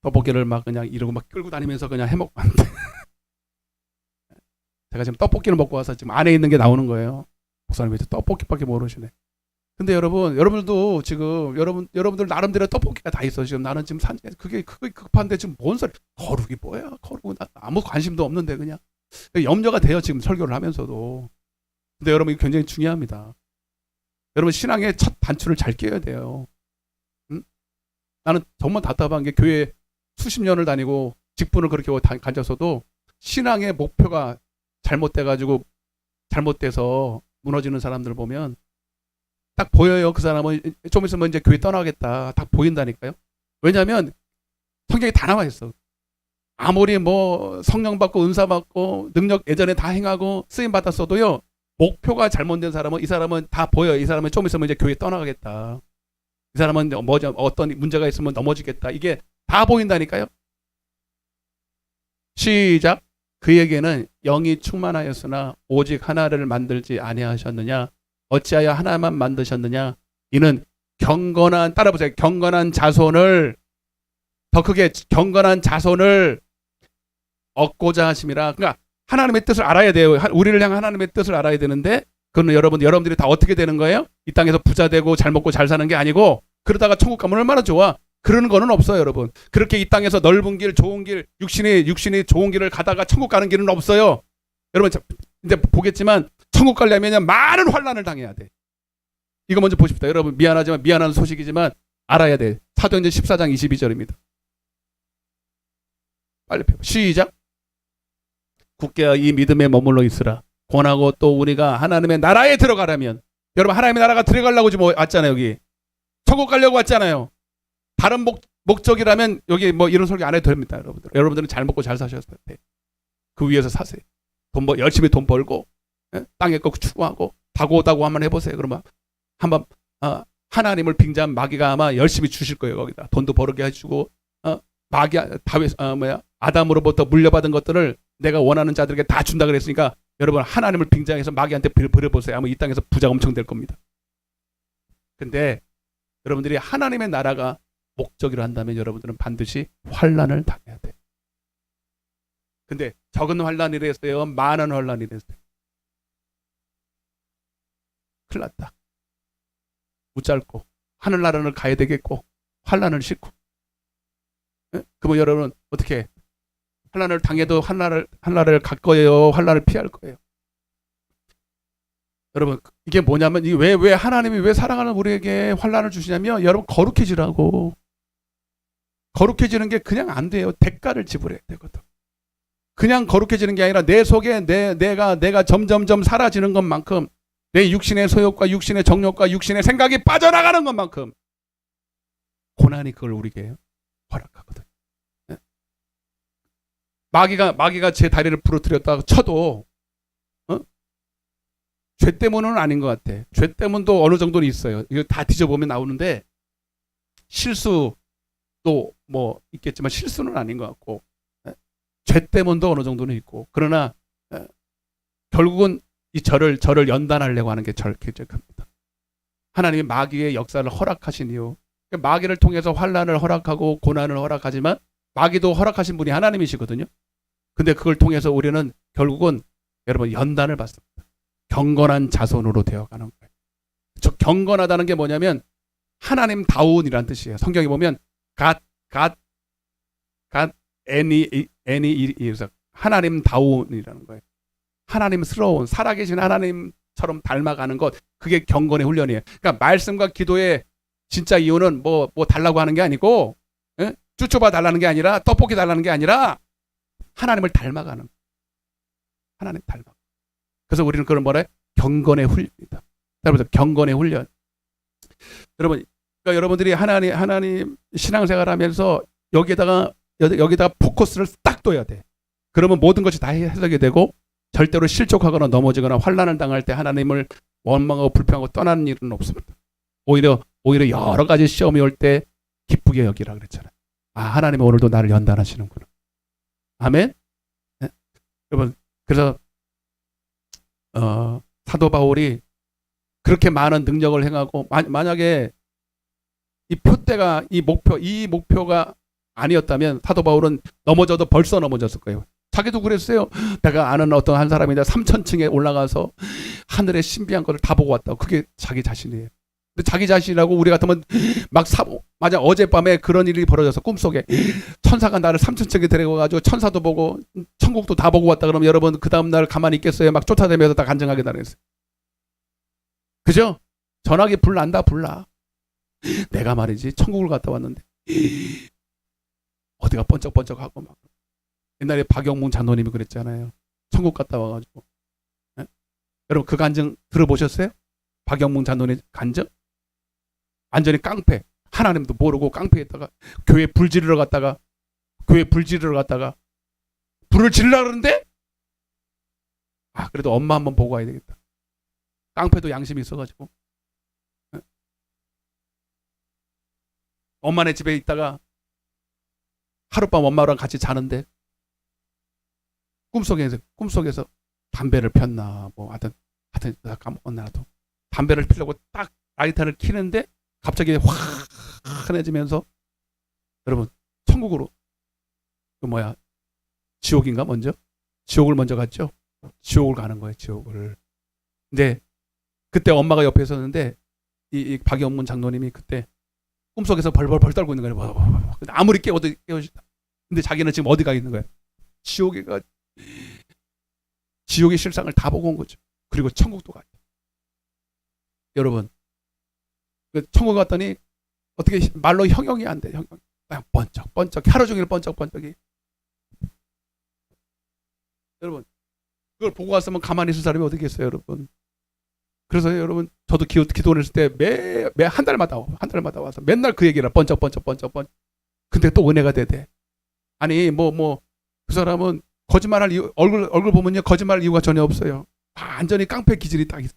떡볶이를 막 그냥 이러고 막 끌고 다니면서 그냥 해먹고 왔는데 제가 지금 떡볶이를 먹고 와서 지금 안에 있는 게 나오는 거예요. 목사님이 떡볶이밖에 모르시네. 근데 여러분들도 지금 여러분들 나름대로 떡볶이가 다 있어. 지금 나는 지금 그게 급한데 지금 뭔 소리? 거룩이 뭐야? 거룩은 아무 관심도 없는데 그냥 염려가 돼요. 지금 설교를 하면서도. 근데 여러분, 이거 굉장히 중요합니다. 여러분, 신앙의 첫 단추를 잘 끼워야 돼요. 응? 나는 정말 답답한 게 교회 수십 년을 다니고 직분을 그렇게 가져서도 신앙의 목표가 잘못돼서 무너지는 사람들 보면 딱 보여요. 그 사람은 좀 있으면 이제 교회 떠나겠다. 딱 보인다니까요. 왜냐하면 성경에 다 나와 있어. 아무리 뭐 성령 받고 은사 받고 능력 예전에 다 행하고 쓰임 받았어도요. 목표가 잘못된 사람은, 이 사람은 다 보여요. 이 사람은 좀 있으면 이제 교회 떠나가겠다. 이 사람은 어떤 문제가 있으면 넘어지겠다. 이게 다 보인다니까요. 시작. 그에게는 영이 충만하였으나 오직 하나를 만들지 아니하셨느냐. 어찌하여 하나만 만드셨느냐. 이는 경건한, 따라보세요. 경건한 자손을, 더 크게 경건한 자손을 얻고자 하심이라. 그러니까 하나님의 뜻을 알아야 돼요. 우리를 향한 하나님의 뜻을 알아야 되는데, 그건 여러분들이 다 어떻게 되는 거예요? 이 땅에서 부자 되고 잘 먹고 잘 사는 게 아니고, 그러다가 천국 가면 얼마나 좋아. 그러는 거는 없어요, 여러분. 그렇게 이 땅에서 넓은 길, 좋은 길, 육신이 좋은 길을 가다가 천국 가는 길은 없어요. 여러분, 이제 보겠지만 천국 가려면 많은 환난을 당해야 돼. 이거 먼저 보십시다. 여러분, 미안한 소식이지만 알아야 돼. 사도행전 14장 22절입니다. 빨리 펴. 시작. 굳게 이 믿음에 머물러 있으라. 권하고 또 우리가 하나님의 나라에 들어가려면, 여러분 하나님의 나라가 들어가려고 지금 왔잖아요. 여기 천국 가려고 왔잖아요. 목적이라면 여기 뭐 이런 설교 안 해도 됩니다, 여러분들. 여러분들은 잘 먹고 잘 사셔야 돼. 그 위에서 사세요. 열심히 돈 벌고, 땅에 거 추구하고, 다고다고 한번 해보세요. 그러면 한번, 하나님을 빙자한 마귀가 아마 열심히 주실 거예요, 거기다. 돈도 벌게 해주고, 아담으로부터 물려받은 것들을 내가 원하는 자들에게 다 준다 그랬으니까 여러분 하나님을 빙자해서 마귀한테 버려보세요. 아마 이 땅에서 부자가 엄청 될 겁니다. 근데 여러분들이 하나님의 나라가 목적이라 한다면 여러분들은 반드시 환난을 당해야 돼. 근데 적은 환난이랬어요? 많은 환난이랬어요? 큰일 났다. 웃잘고 하늘나라를 가야 되겠고 환난을 싣고. 그러면 여러분 어떻게 환난을 당해도 환난을 갈 거예요? 환난을 피할 거예요? 여러분 이게 뭐냐면 왜 하나님이 왜 사랑하는 우리에게 환난을 주시냐면 여러분 거룩해지라고. 거룩해지는 게 그냥 안 돼요. 대가를 지불해야 되거든. 그냥 거룩해지는 게 아니라 내 속에 내가 점점점 사라지는 것만큼 내 육신의 소욕과 육신의 정욕과 육신의 생각이 빠져나가는 것만큼 고난이 그걸 우리에게 허락하거든. 마귀가 제 다리를 부러뜨렸다고 쳐도 죄 때문은 아닌 것 같아. 죄 때문도 어느 정도는 있어요. 이거 다 뒤져보면 나오는데 실수도 뭐 있겠지만 실수는 아닌 것 같고 죄 때문도 어느 정도는 있고 그러나 결국은 이 저를 연단하려고 하는 게 결정합니다. 하나님이 마귀의 역사를 허락하신 이유 마귀를 통해서 환난을 허락하고 고난을 허락하지만 마귀도 허락하신 분이 하나님이시거든요. 근데 그걸 통해서 우리는 결국은 여러분 연단을 받습니다. 경건한 자손으로 되어가는 거예요. 저 경건하다는 게 뭐냐면 하나님다운이라는 뜻이에요. 성경에 보면 하나님다운이라는 거예요. 하나님스러운 살아계신 하나님처럼 닮아가는 것 그게 경건의 훈련이에요. 그러니까 말씀과 기도의 진짜 이유는 뭐 달라고 하는 게 아니고 쭈쭈바 달라는 게 아니라 떡볶이 달라는 게 아니라 하나님을 닮아가는 하나님 닮아. 그래서 우리는 그걸 뭐래? 경건의 훈련이다. 여러분들 경건의 훈련. 여러분, 그러니까 여러분들이 하나님 신앙생활하면서 여기다가 포커스를 딱 둬야 돼. 그러면 모든 것이 다 해석이 되고 절대로 실족하거나 넘어지거나 환난을 당할 때 하나님을 원망하고 불평하고 떠나는 일은 없습니다. 오히려 여러 가지 시험이 올 때 기쁘게 여기라 그랬잖아요. 하나님은 오늘도 나를 연단하시는구나. 아멘. 네? 여러분 그래서 사도 바울이 그렇게 많은 능력을 행하고 만약에 이 표대가 이 목표가 아니었다면 사도 바울은 넘어져도 벌써 넘어졌을 거예요. 자기도 그랬어요. 내가 아는 어떤 한 사람인데 3000층에 올라가서 하늘의 신비한 것을 다 보고 왔다고. 그게 자기 자신이에요. 근데 자기 자신이라고 우리 같으면 맞아 어젯밤에 그런 일이 벌어져서 꿈속에 천사가 나를 3000층에 데려가가지고 천사도 보고 천국도 다 보고 왔다 그러면 여러분 그 다음날 가만히 있겠어요? 막 쫓아다니면서 다 간증하게 다녔어요. 그죠? 전화기 불난다 불나. 내가 말이지 천국을 갔다 왔는데 어디가 번쩍번쩍하고 막 옛날에 박영문 장로님이 그랬잖아요. 천국 갔다 와가지고 여러분 그 간증 들어보셨어요? 박영문 장로님 간증? 완전히 깡패. 하나님도 모르고 깡패에다가 교회 불 지르러 갔다가 불을 지르려 그러는데 그래도 엄마 한번 보고 가야 되겠다. 깡패도 양심이 있어가지고 엄마네 집에 있다가 하룻밤 엄마랑 같이 자는데 꿈속에서 담배를 폈나 뭐 하여튼 까먹었나도 담배를 피려고 딱 라이터를 켜는데 갑자기 환해지면서 여러분 천국으로 지옥인가 먼저? 지옥을 먼저 갔죠? 지옥을 가는 거예요. 지옥을. 근데 그때 엄마가 옆에 있었는데 이 박영문 장로님이 그때 꿈속에서 벌벌 떨고 있는 거예요. 근데 아무리 깨워도 깨워지다. 근데 자기는 지금 어디 가 있는 거예요? 지옥의 실상을 다 보고 온 거죠. 그리고 천국도 가요. 여러분 천국 갔더니 어떻게 말로 형용이 안 돼. 형용. 그냥 번쩍 하루 종일 번쩍이. 여러분 그걸 보고 갔으면 가만히 있을 사람이 어디 있겠어요, 여러분. 그래서 여러분 저도 기도를 했을 때 매 한 달마다 와서 맨날 그 얘기를 번쩍. 근데 또 은혜가 되대. 아니 그 사람은 거짓말할 이유, 얼굴 보면요 거짓말할 이유가 전혀 없어요. 완전히 깡패 기질이 딱 있어.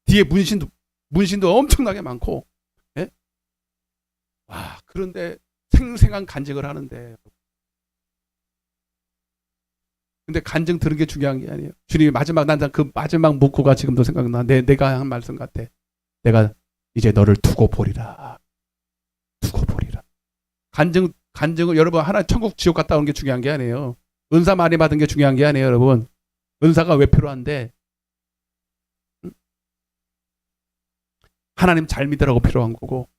뒤에 문신도 엄청나게 많고, 예? 와, 그런데 생생한 간증을 하는데, 근데 간증 들은 게 중요한 게 아니에요. 주님이 난 그 마지막 문구가 지금도 생각나. 내가 한 말씀 같아. 내가 이제 너를 두고 보리라. 두고 보리라. 간증을 여러분 하나 천국 지옥 갔다 오는 게 중요한 게 아니에요. 은사 많이 받은 게 중요한 게 아니에요, 여러분. 은사가 왜 필요한데? 하나님 잘 믿으라고 필요한 거고.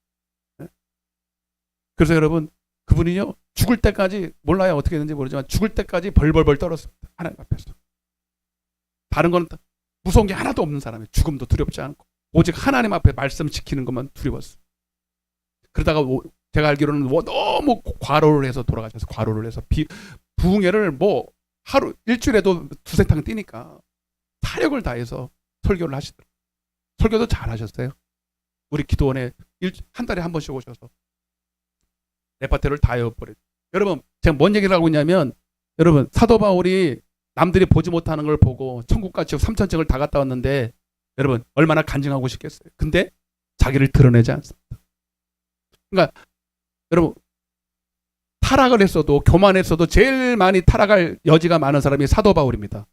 그래서 여러분, 그분이요, 죽을 때까지, 몰라요, 어떻게 했는지 모르지만, 죽을 때까지 벌벌벌 떨었습니다. 하나님 앞에서. 다른 건 무서운 게 하나도 없는 사람이에요. 죽음도 두렵지 않고. 오직 하나님 앞에 말씀 지키는 것만 두려웠어요. 그러다가 제가 알기로는 너무 과로를 해서 돌아가셔서, 과로를 해서, 부흥회를 하루, 일주일에도 두세 탕 뛰니까, 사력을 다해서 설교를 하시더라고요. 설교도 잘 하셨어요. 우리 기도원에 한 달에 한 번씩 오셔서 레파토리를 다 외워버려요. 여러분, 제가 뭔 얘기를 하고 있냐면, 여러분, 사도 바울이 남들이 보지 못하는 걸 보고 천국과 지옥 3,000층을 다 갔다 왔는데, 여러분, 얼마나 간증하고 싶겠어요. 근데 자기를 드러내지 않습니다. 그러니까 여러분, 타락을 했어도, 교만했어도 제일 많이 타락할 여지가 많은 사람이 사도 바울입니다.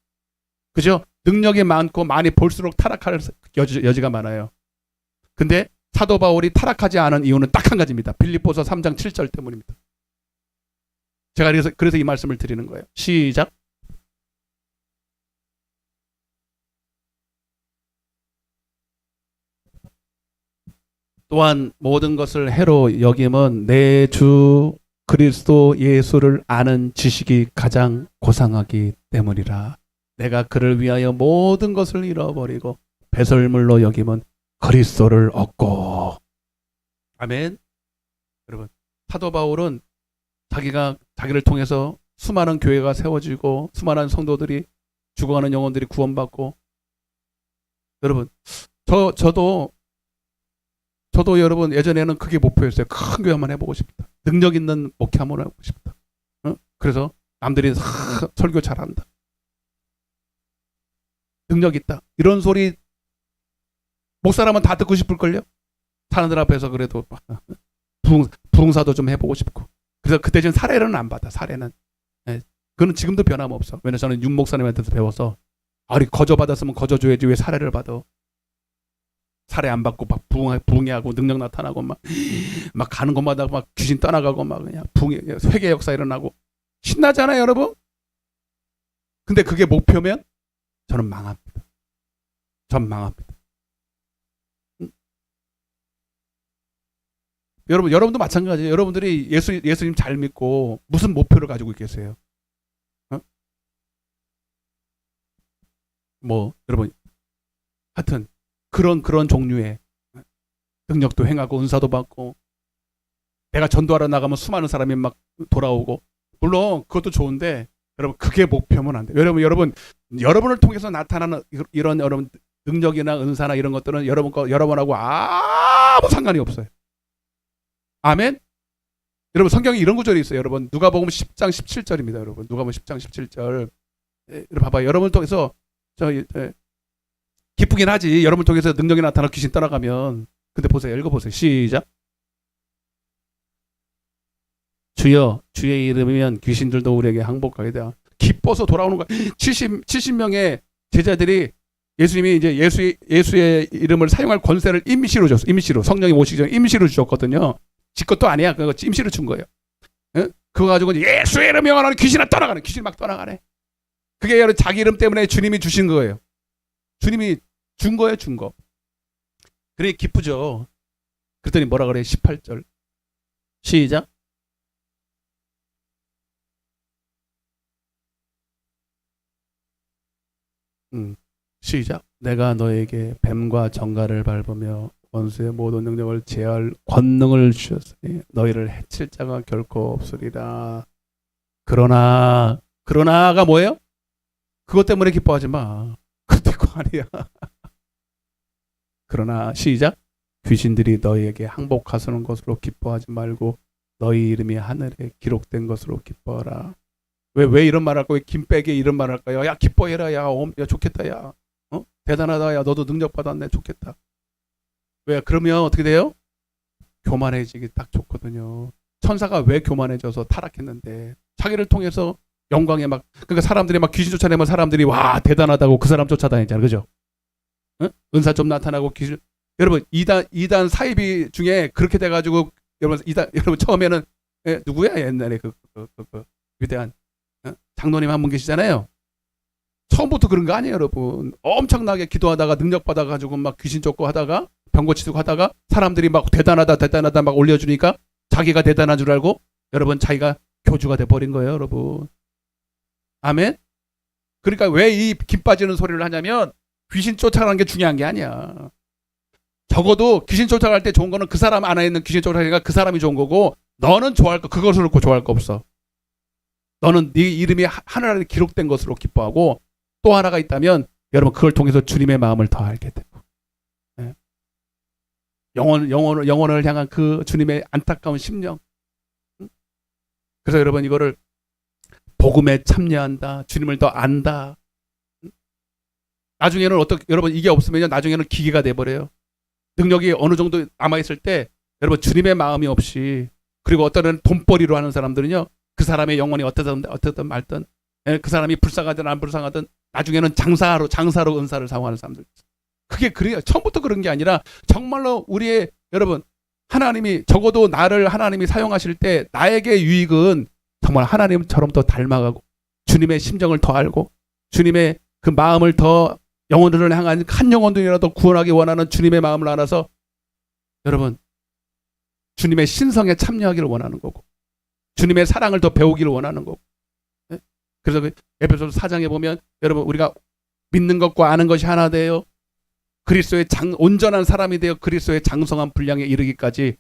그죠? 능력이 많고 많이 볼수록 타락할 여지가 많아요. 근데 사도 바울이 타락하지 않은 이유는 딱 한 가지입니다. 빌립보서 3장 7절 때문입니다. 제가 그래서 이 말씀을 드리는 거예요. 시작. 또한 모든 것을 해로 여김은 내 주 그리스도 예수를 아는 지식이 가장 고상하기 때문이라. 내가 그를 위하여 모든 것을 잃어버리고 배설물로 여김은 그리스도를 얻고. 아멘. 여러분, 사도 바울은 자기를 통해서 수많은 교회가 세워지고 수많은 성도들이, 죽어가는 영혼들이 구원받고. 여러분, 저도 여러분 예전에는 그게 목표였어요. 큰 교회 한번 해보고 싶다. 능력 있는 목회 한번 해보고 싶다. 그래서 남들이 설교 잘한다, 능력 있다, 이런 소리 목사라면 다 듣고 싶을걸요. 사람들 앞에서 그래도 부흥사도 좀 해보고 싶고. 그래서 그때 전 사례는 안 받아. 사례는, 그건 지금도 변함없어. 왜냐면 저는 윤 목사님한테서 배워서, 아니 거저 받았으면 거저 줘야지 왜 사례를 받아. 사례 안 받고 막 부흥하고 능력 나타나고 막 가는 곳마다 막 귀신 떠나가고 막 그냥 회개 역사 일어나고 신나잖아요, 여러분. 근데 그게 목표면 저는 망합니다. 전 망합니다. 여러분도 마찬가지예요. 여러분들이 예수님 잘 믿고 무슨 목표를 가지고 계세요? 여러분, 하여튼 그런 종류의 능력도 행하고 은사도 받고, 내가 전도하러 나가면 수많은 사람이 막 돌아오고, 물론 그것도 좋은데 여러분, 그게 목표면 안 돼요. 여러분을 통해서 나타나는 이런 여러분 능력이나 은사나 이런 것들은 여러분하고 아무 상관이 없어요. 아멘. 여러분, 성경에 이런 구절이 있어요. 여러분, 누가복음 10장 17절입니다. 여러분, 누가복음 10장 17절. 여러분 봐봐요. 여러분을 통해서 기쁘긴 하지. 여러분을 통해서 능력이 나타나 귀신 떠나가면. 근데 보세요. 읽어보세요. 시작. 주여, 주의 이름이면 귀신들도 우리에게 항복하게 되어 기뻐서 돌아오는 거야. 70명의 제자들이 예수님이 이제 예수의 이름을 사용할 권세를 임시로 줬어. 임시로. 성령이 오시기 전에 임시로 주셨거든요. 지 것도 아니야. 그거 임시로 준 거예요. 그거 가지고 예수의 이름 명하는 귀신이 떠나가네. 귀신이 막 떠나가네. 그게 여러분 자기 이름 때문에 주님이 주신 거예요. 주님이 준 거예요, 준 거. 그래 기쁘죠. 그랬더니 뭐라 그래? 18절. 시작. 시작. 내가 너에게 뱀과 정갈을 밟으며 원수의 모든 능력을 제할 권능을 주셨으니 너희를 해칠 자가 결코 없으리라. 그러나가 뭐예요? 그것 때문에 기뻐하지 마. 그거 아니야. 그러나 시작. 귀신들이 너희에게 항복하서는 것으로 기뻐하지 말고 너희 이름이 하늘에 기록된 것으로 기뻐하라. 왜 이런 말 할까요? 왜 김백에 이런 말 할까요? 야 기뻐해라. 야 좋겠다. 야 대단하다. 야 너도 능력 받았네. 좋겠다. 왜 그러면 어떻게 돼요? 교만해지기 딱 좋거든요. 천사가 왜 교만해져서 타락했는데 자기를 통해서 영광에 막 그러니까 사람들이 막 귀신 쫓아내면 사람들이 와 대단하다고 그 사람 쫓아다니잖아요. 그죠? 응? 은사 좀 나타나고 귀신 여러분 이단 사이비 중에 그렇게 돼가지고 여러분 처음에는 누구야 옛날에 그 위대한 장로님 한 분 계시잖아요. 처음부터 그런 거 아니에요, 여러분. 엄청나게 기도하다가 능력 받아가지고 막 귀신 쫓고 하다가 병 고치고 하다가 사람들이 막 대단하다 막 올려주니까 자기가 대단한 줄 알고 여러분 자기가 교주가 돼버린 거예요, 여러분. 아멘. 그러니까 왜 이 김 빠지는 소리를 하냐면 귀신 쫓아가는 게 중요한 게 아니야. 적어도 귀신 쫓아갈 때 좋은 거는 그 사람 안에 있는 귀신 쫓아가니까 그 사람이 좋은 거고 너는 좋아할 거 그것을 놓고 좋아할 거 없어. 너는 네 이름이 하늘에 기록된 것으로 기뻐하고 또 하나가 있다면 여러분 그걸 통해서 주님의 마음을 더 알게 되고 영혼을 향한 그 주님의 안타까운 심령. 그래서 여러분 이거를 복음에 참여한다. 주님을 더 안다. 나중에는 여러분 이게 없으면요 나중에는 기계가 돼버려요. 능력이 어느 정도 남아있을 때 여러분 주님의 마음이 없이 그리고 어떤 돈벌이로 하는 사람들은요 그 사람의 영혼이 어떻든 말든 그 사람이 불쌍하든 안 불쌍하든 나중에는 장사로 은사를 사용하는 사람들. 그게 그래요. 처음부터 그런 게 아니라 정말로 우리의 여러분 하나님이 적어도 나를 하나님이 사용하실 때 나에게 유익은 정말 하나님처럼 더 닮아가고 주님의 심정을 더 알고 주님의 그 마음을 더 영혼들을 향한 한 영혼들이라도 구원하기 원하는 주님의 마음을 알아서 여러분 주님의 신성에 참여하기를 원하는 거고 주님의 사랑을 더 배우기를 원하는 거고 그래서 그 에베소서 4장에 보면 여러분 우리가 믿는 것과 아는 것이 하나 되어 그리스도의 온전한 사람이 되어 그리스도의 장성한 분량에 이르기까지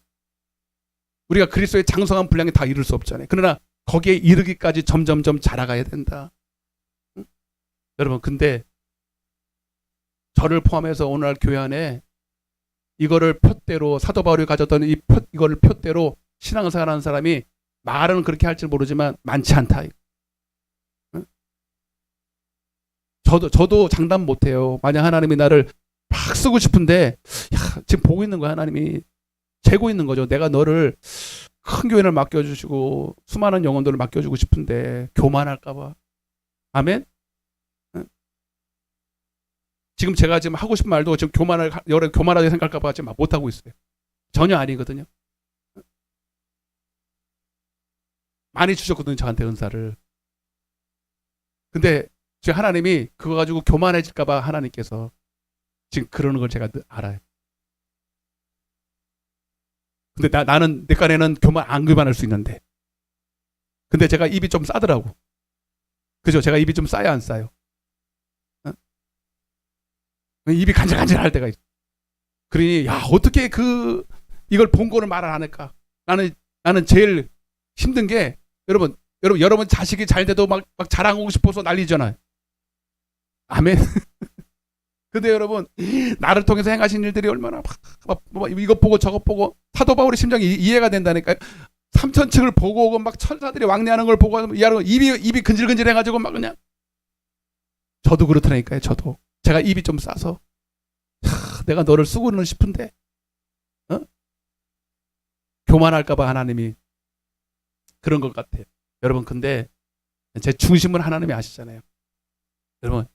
우리가 그리스도의 장성한 분량에 다 이룰 수 없잖아요. 그러나 거기에 이르기까지 점점점 자라가야 된다. 여러분 근데 저를 포함해서 오늘날 교회 안에 이거를 표대로 사도 바울이 가졌던 이거를 표대로 신앙생활하는 사람이 말은 그렇게 할지 모르지만 많지 않다. 저도 장담 못해요. 만약 하나님이 나를 막 쓰고 싶은데 지금 보고 있는 거야. 하나님이 재고 있는 거죠. 내가 너를 큰 교회를 맡겨주시고 수많은 영혼들을 맡겨주고 싶은데 교만할까 봐. 아멘. 지금 제가 지금 하고 싶은 말도 지금 교만하게 생각할까 봐 지금 못하고 있어요. 전혀 아니거든요. 많이 주셨거든요. 저한테 은사를. 근데 지금 하나님이 그거 가지고 교만해질까 봐 하나님께서 지금 그러는 걸 제가 알아요. 근데 나는 내 깐에는 안 교만할 수 있는데. 근데 제가 입이 좀 싸더라고. 그죠? 제가 입이 좀 싸야 안 싸요? 입이 간질간질할 때가 있어. 그러니 야 어떻게 이걸 본고를 말을 안 할까? 나는 제일 힘든 게 여러분 자식이 잘 돼도 막 자랑하고 싶어서 난리잖아요. 아멘. 근데 여러분 나를 통해서 행하신 일들이 얼마나 막 이것 보고 저것 보고 사도 바울의 심정이 이해가 된다니까요. 3천층을 보고 오고 막 천사들이 왕래하는 걸 보고 입이 근질근질해가지고 막 그냥 저도 그렇더라니까요. 저도 제가 입이 좀 싸서 내가 너를 쓰고는 싶은데 교만할까봐 하나님이 그런 것 같아요. 여러분 근데 제 중심은 하나님이 아시잖아요. 여러분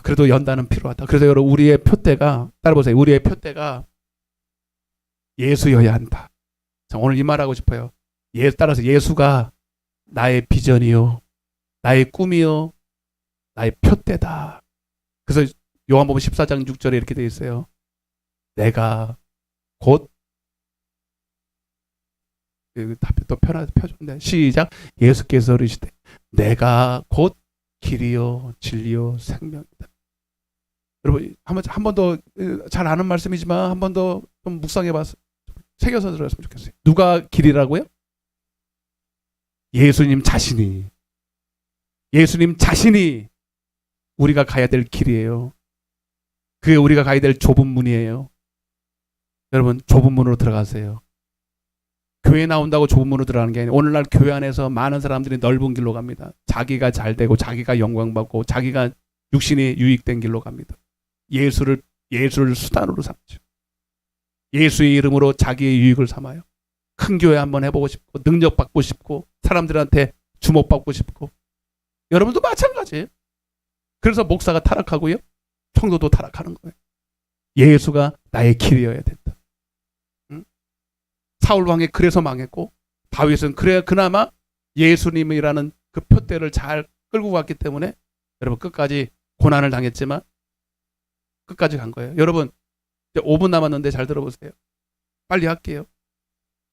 그래도 연단은 필요하다. 그래서 여러분 우리의 표대가 따라보세요. 우리의 표대가 예수여야 한다. 오늘 이 말하고 싶어요. 따라서 예수가 나의 비전이요 나의 꿈이요 나의 표대다. 그래서 요한복음 14장 6절에 이렇게 되어 있어요. 내가 곧 또 펴줬는데 시작. 예수께서 이르시되 내가 곧 길이요 진리요 생명이다. 여러분 한 번 더 잘 아는 말씀이지만 한 번 더 좀 묵상해봐서 새겨서 들었으면 좋겠어요. 누가 길이라고요? 예수님 자신이 우리가 가야 될 길이에요. 그게 우리가 가야 될 좁은 문이에요. 여러분 좁은 문으로 들어가세요. 교회 나온다고 좋은 문으로 들어가는 게 아니라 오늘날 교회 안에서 많은 사람들이 넓은 길로 갑니다. 자기가 잘 되고 자기가 영광받고 자기가 육신이 유익된 길로 갑니다. 예수를 수단으로 삼죠. 예수의 이름으로 자기의 유익을 삼아요. 큰 교회 한번 해보고 싶고 능력 받고 싶고 사람들한테 주목받고 싶고 여러분도 마찬가지예요. 그래서 목사가 타락하고요. 성도도 타락하는 거예요. 예수가 나의 길이어야 된다. 응? 사울 왕이 그래서 망했고 다윗은 그래야 그나마 예수님이라는 그 표대를 잘 끌고 갔기 때문에 여러분 끝까지 고난을 당했지만 끝까지 간 거예요. 여러분 이제 5분 남았는데 잘 들어보세요. 빨리 할게요.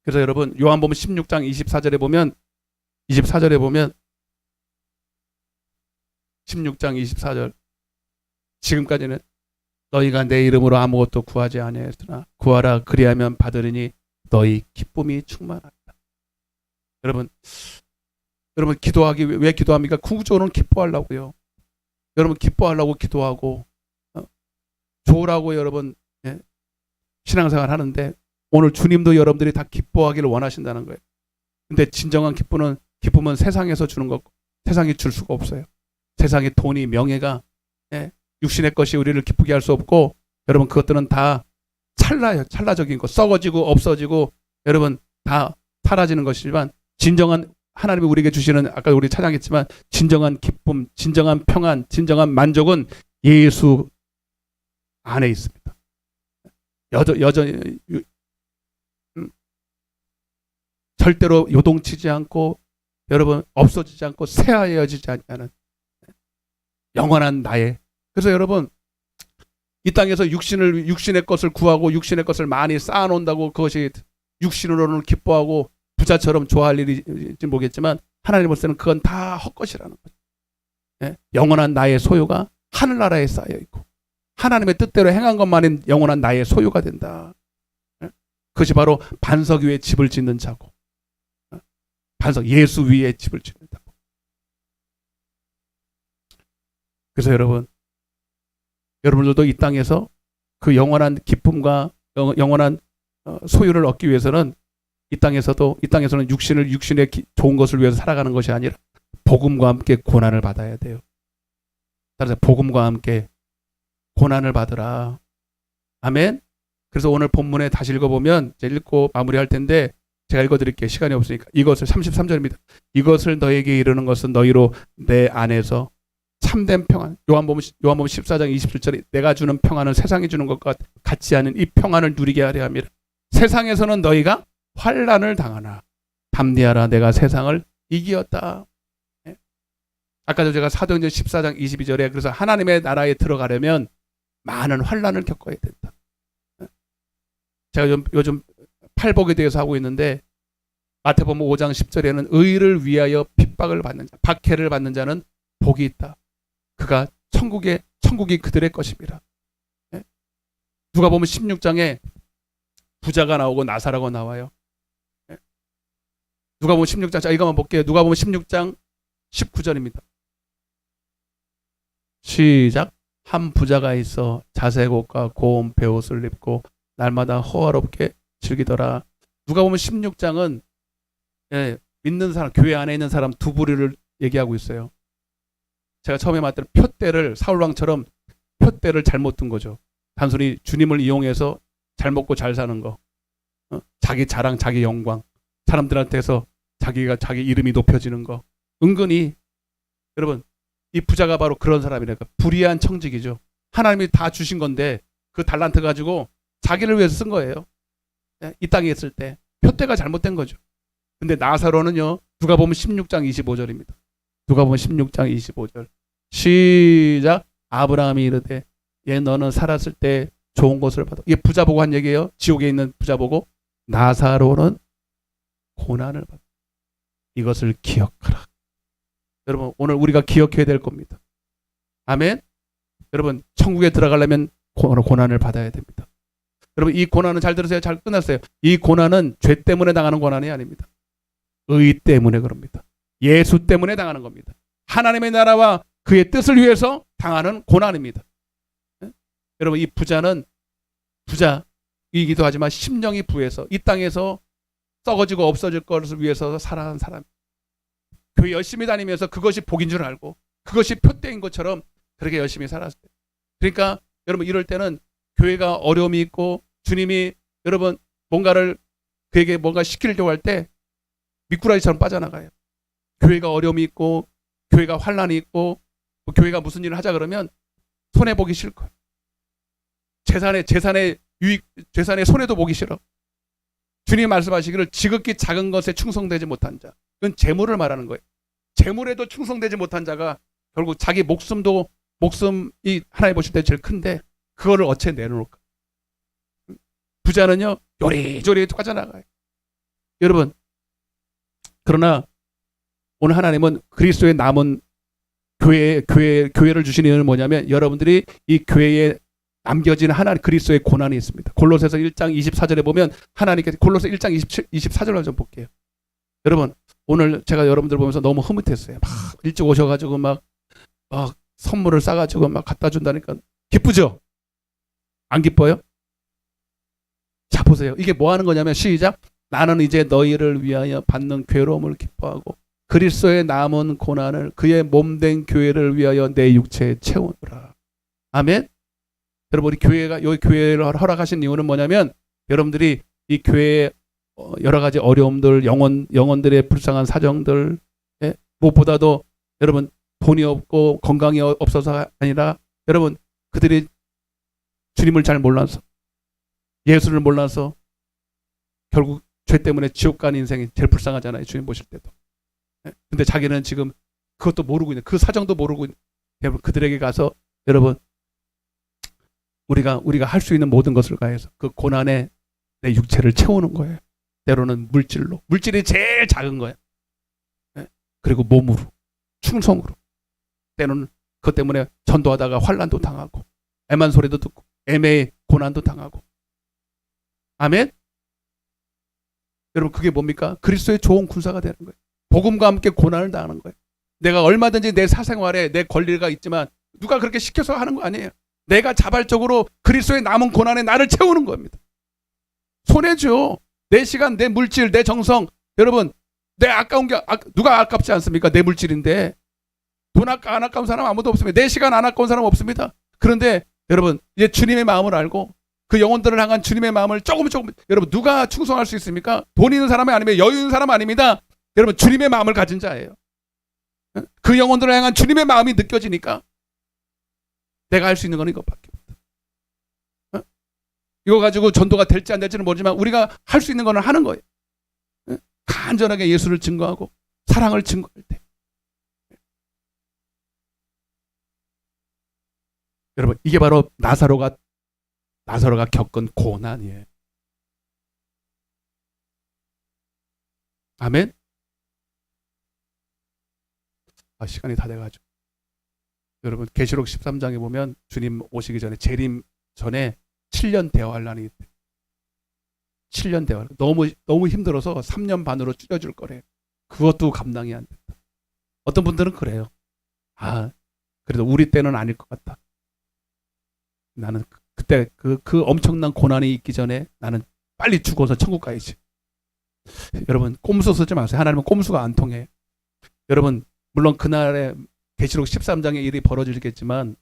그래서 여러분 요한복음 16장 24절에 보면 16장 24절 지금까지는 너희가 내 이름으로 아무것도 구하지 아니하였으나 구하라 그리하면 받으리니 너희 기쁨이 충만하다. 여러분 기도하기 왜 기도합니까? 궁극적으로는 기뻐하려고요. 여러분 기뻐하려고 기도하고 좋으라고 여러분 신앙생활 하는데 오늘 주님도 여러분들이 다 기뻐하기를 원하신다는 거예요. 근데 진정한 기쁨은 세상에서 주는 것 세상이 줄 수가 없어요. 세상의 돈이 명예가 육신의 것이 우리를 기쁘게 할 수 없고 여러분 그것들은 다 찰나적인 것 썩어지고 없어지고 여러분 다 사라지는 것이지만 진정한 하나님이 우리에게 주시는 아까 우리 찬양했지만 진정한 기쁨, 진정한 평안, 진정한 만족은 예수 안에 있습니다. 여전히 절대로 요동치지 않고 여러분 없어지지 않고 새하여지지 않는 영원한 나의. 그래서 여러분 이 땅에서 육신의 것을 구하고 육신의 것을 많이 쌓아놓는다고 그것이 육신으로는 기뻐하고 부자처럼 좋아할 일인지 모르겠지만 하나님 볼 때는 그건 다 헛것이라는 거죠. 영원한 나의 소유가 하늘나라에 쌓여 있고 하나님의 뜻대로 행한 것만이 영원한 나의 소유가 된다. 그것이 바로 반석 위에 집을 짓는 자고 반석 예수 위에 집을 짓는다고. 그래서 여러분들도 이 땅에서 그 영원한 기쁨과 영원한 소유를 얻기 위해서는 이 땅에서는 육신의 좋은 것을 위해서 살아가는 것이 아니라 복음과 함께 고난을 받아야 돼요. 따라서 복음과 함께 고난을 받으라. 아멘. 그래서 오늘 본문에 다시 읽어보면 이제 읽고 마무리할 텐데 제가 읽어드릴게요. 시간이 없으니까. 이것을 33절입니다. 이것을 너에게 이르는 것은 너희로 내 안에서 참된 평안. 요한복음 14장 27절에 내가 주는 평안은 세상이 주는 것과 같지 않은 이 평안을 누리게 하려 함이라. 세상에서는 너희가 환난을 당하나 담대하라 내가 세상을 이기었다. 아까도 제가 사도행전 14장 22절에 그래서 하나님의 나라에 들어가려면 많은 환난을 겪어야 된다. 제가 요즘 팔복에 대해서 하고 있는데 마태복음 5장 10절에는 의를 위하여 핍박을 받는 자, 박해를 받는 자는 복이 있다. 그가 천국이 그들의 것입니다. 누가복음 16장에 부자가 나오고 나사로가 나와요. 누가복음 16장, 자 이거만 볼게요. 누가복음 16장 19절입니다. 시작. 한 부자가 있어 자색 옷과 고운 베옷을 입고 날마다 호화롭게 즐기더라. 누가복음 16장은 믿는 사람, 교회 안에 있는 사람 두 부류를 얘기하고 있어요. 제가 처음에 말했던 표대를 사울왕처럼 표대를 잘못 둔 거죠. 단순히 주님을 이용해서 잘 먹고 잘 사는 거, 자기 자랑, 자기 영광, 사람들한테서 자기 이름이 높여지는 거. 은근히 여러분 이 부자가 바로 그런 사람이라니까. 불의한 청직이죠. 하나님이 다 주신 건데 그 달란트 가지고 자기를 위해서 쓴 거예요. 이 땅에 있을 때 표대가 잘못된 거죠. 근데 나사로는요. 누가복음 16장 25절입니다. 누가복음 16장 25절. 시작. 아브라함이 이르되 얘 너는 살았을 때 좋은 것을 받아. 이게 부자 보고 한 얘기예요. 지옥에 있는 부자 보고. 나사로는 고난을 받아. 이것을 기억하라. 여러분 오늘 우리가 기억해야 될 겁니다. 아멘. 여러분 천국에 들어가려면 고난을 받아야 됩니다. 여러분 이 고난은 잘 들으세요. 잘 끝났어요. 이 고난은 죄 때문에 당하는 고난이 아닙니다. 의 때문에 그럽니다. 예수 때문에 당하는 겁니다. 하나님의 나라와 그의 뜻을 위해서 당하는 고난입니다. 여러분 이 부자는 부자이기도 하지만 심령이 부해서 이 땅에서 썩어지고 없어질 것을 위해서 살아가는 사람. 교회 열심히 다니면서 그것이 복인 줄 알고 그것이 표대인 것처럼 그렇게 열심히 살았어요. 그러니까 여러분 이럴 때는 교회가 어려움이 있고 주님이 여러분 뭔가를 그에게 뭔가 시키려고 할 때 미꾸라지처럼 빠져나가요. 교회가 어려움이 있고 교회가 환난이 있고 교회가 무슨 일을 하자 그러면 손해보기 싫고 재산의 유익, 재산의 손해도 보기 싫어. 주님이 말씀하시기를 지극히 작은 것에 충성되지 못한 자. 이건 재물을 말하는 거예요. 재물에도 충성되지 못한 자가 결국 자기 목숨이 하나님 보실 때 제일 큰데 그거를 어째 내놓을까? 부자는요 요리조리 빠져나가요. 여러분 그러나 오늘 하나님은 그리스도의 남은 교회를 주시는 이유는 뭐냐면 여러분들이 이 교회에 남겨진 하나님 그리스도의 고난이 있습니다. 골로새서 1장 24절에 보면 하나님께서 골로새 1장 24절을 좀 볼게요. 여러분 오늘 제가 여러분들 보면서 너무 흐뭇했어요. 막 일찍 오셔가지고 막 선물을 싸가지고 막 갖다 준다니까 기쁘죠? 안 기뻐요? 자 보세요. 이게 뭐 하는 거냐면 시작. 나는 이제 너희를 위하여 받는 괴로움을 기뻐하고 그리스도의 남은 고난을 그의 몸된 교회를 위하여 내 육체에 채우노라. 아멘. 여러분 우리 교회가 여기 교회를 허락하신 이유는 뭐냐면 여러분들이 이 교회의 여러 가지 어려움들 영혼들의 불쌍한 사정들 무엇보다도 여러분 돈이 없고 건강이 없어서 아니라 여러분 그들이 주님을 잘 몰라서 예수를 몰라서 결국 죄 때문에 지옥 가는 인생이 제일 불쌍하잖아요. 주님 보실 때도. 근데 자기는 지금 그것도 모르고 있는 그 사정도 모르고 있는 여러분 그들에게 가서 여러분 우리가 할 수 있는 모든 것을 가해서 그 고난에 내 육체를 채우는 거예요. 때로는 물질이 제일 작은 거예요. 그리고 몸으로 충성으로 때로는 그것 때문에 전도하다가 환난도 당하고 애만 소리도 듣고 애매의 고난도 당하고 아멘. 여러분 그게 뭡니까? 그리스도의 좋은 군사가 되는 거예요. 복음과 함께 고난을 당하는 거예요. 내가 얼마든지 내 사생활에 내 권리가 있지만 누가 그렇게 시켜서 하는 거 아니에요. 내가 자발적으로 그리스도의 남은 고난에 나를 채우는 겁니다. 손해죠. 내 시간, 내 물질, 내 정성. 여러분 내 아까운 게 누가 아깝지 않습니까? 내 물질인데 돈 안 아까운 사람 아무도 없습니다. 내 시간 안 아까운 사람 없습니다. 그런데 여러분 이제 주님의 마음을 알고 그 영혼들을 향한 주님의 마음을 조금 여러분 누가 충성할 수 있습니까? 돈 있는 사람이 아니면 여유 있는 사람 아닙니다. 여러분 주님의 마음을 가진 자예요. 그 영혼들을 향한 주님의 마음이 느껴지니까 내가 할 수 있는 건 이것밖에 없다. 이거 가지고 전도가 될지 안 될지는 모르지만 우리가 할 수 있는 거는 하는 거예요. 간절하게 예수를 증거하고 사랑을 증거할 때. 여러분 이게 바로 나사로가 겪은 고난이에요. 아멘. 시간이 다 돼가지고 여러분 계시록 13장에 보면 주님 오시기 전에 재림 전에 7년 대환란이 있대. 7년 대환란 너무 힘들어서 3년 반으로 줄여줄 거래요. 그것도 감당이 안 된다. 어떤 분들은 그래요. 그래도 우리 때는 아닐 것 같다. 나는 그때 그 엄청난 고난이 있기 전에 나는 빨리 죽어서 천국 가야지. 여러분 꼼수 쓰지 마세요. 하나님은 꼼수가 안 통해요. 여러분 물론 그날에 계시록 13장의 일이 벌어지겠지만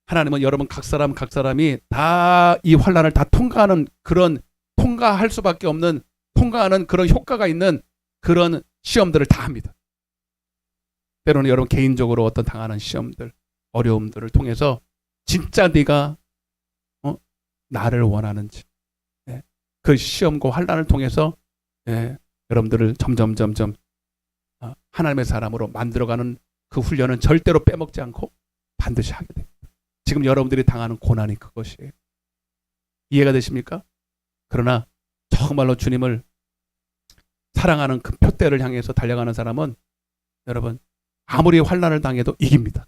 하나님은 여러분 각 사람이 다 이 환난을 다 통과하는 그런 통과할 수밖에 없는 통과하는 그런 효과가 있는 그런 시험들을 다 합니다. 때로는 여러분 개인적으로 어떤 당하는 시험들 어려움들을 통해서 진짜 네가 나를 원하는지 그 시험과 환난을 통해서 여러분들을 점점 하나님의 사람으로 만들어가는 그 훈련은 절대로 빼먹지 않고 반드시 하게 됩니다. 지금 여러분들이 당하는 고난이 그것이에요. 이해가 되십니까? 그러나 정말로 주님을 사랑하는 그 표대를 향해서 달려가는 사람은 여러분 아무리 환난을 당해도 이깁니다.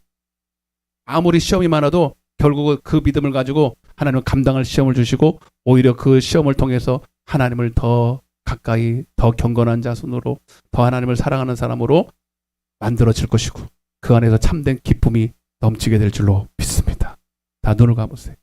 아무리 시험이 많아도 결국 그 믿음을 가지고 하나님은 감당할 시험을 주시고 오히려 그 시험을 통해서 하나님을 더 가까이 더 경건한 자손으로 더 하나님을 사랑하는 사람으로 만들어질 것이고 그 안에서 참된 기쁨이 넘치게 될 줄로 믿습니다. 다 눈을 감으세요.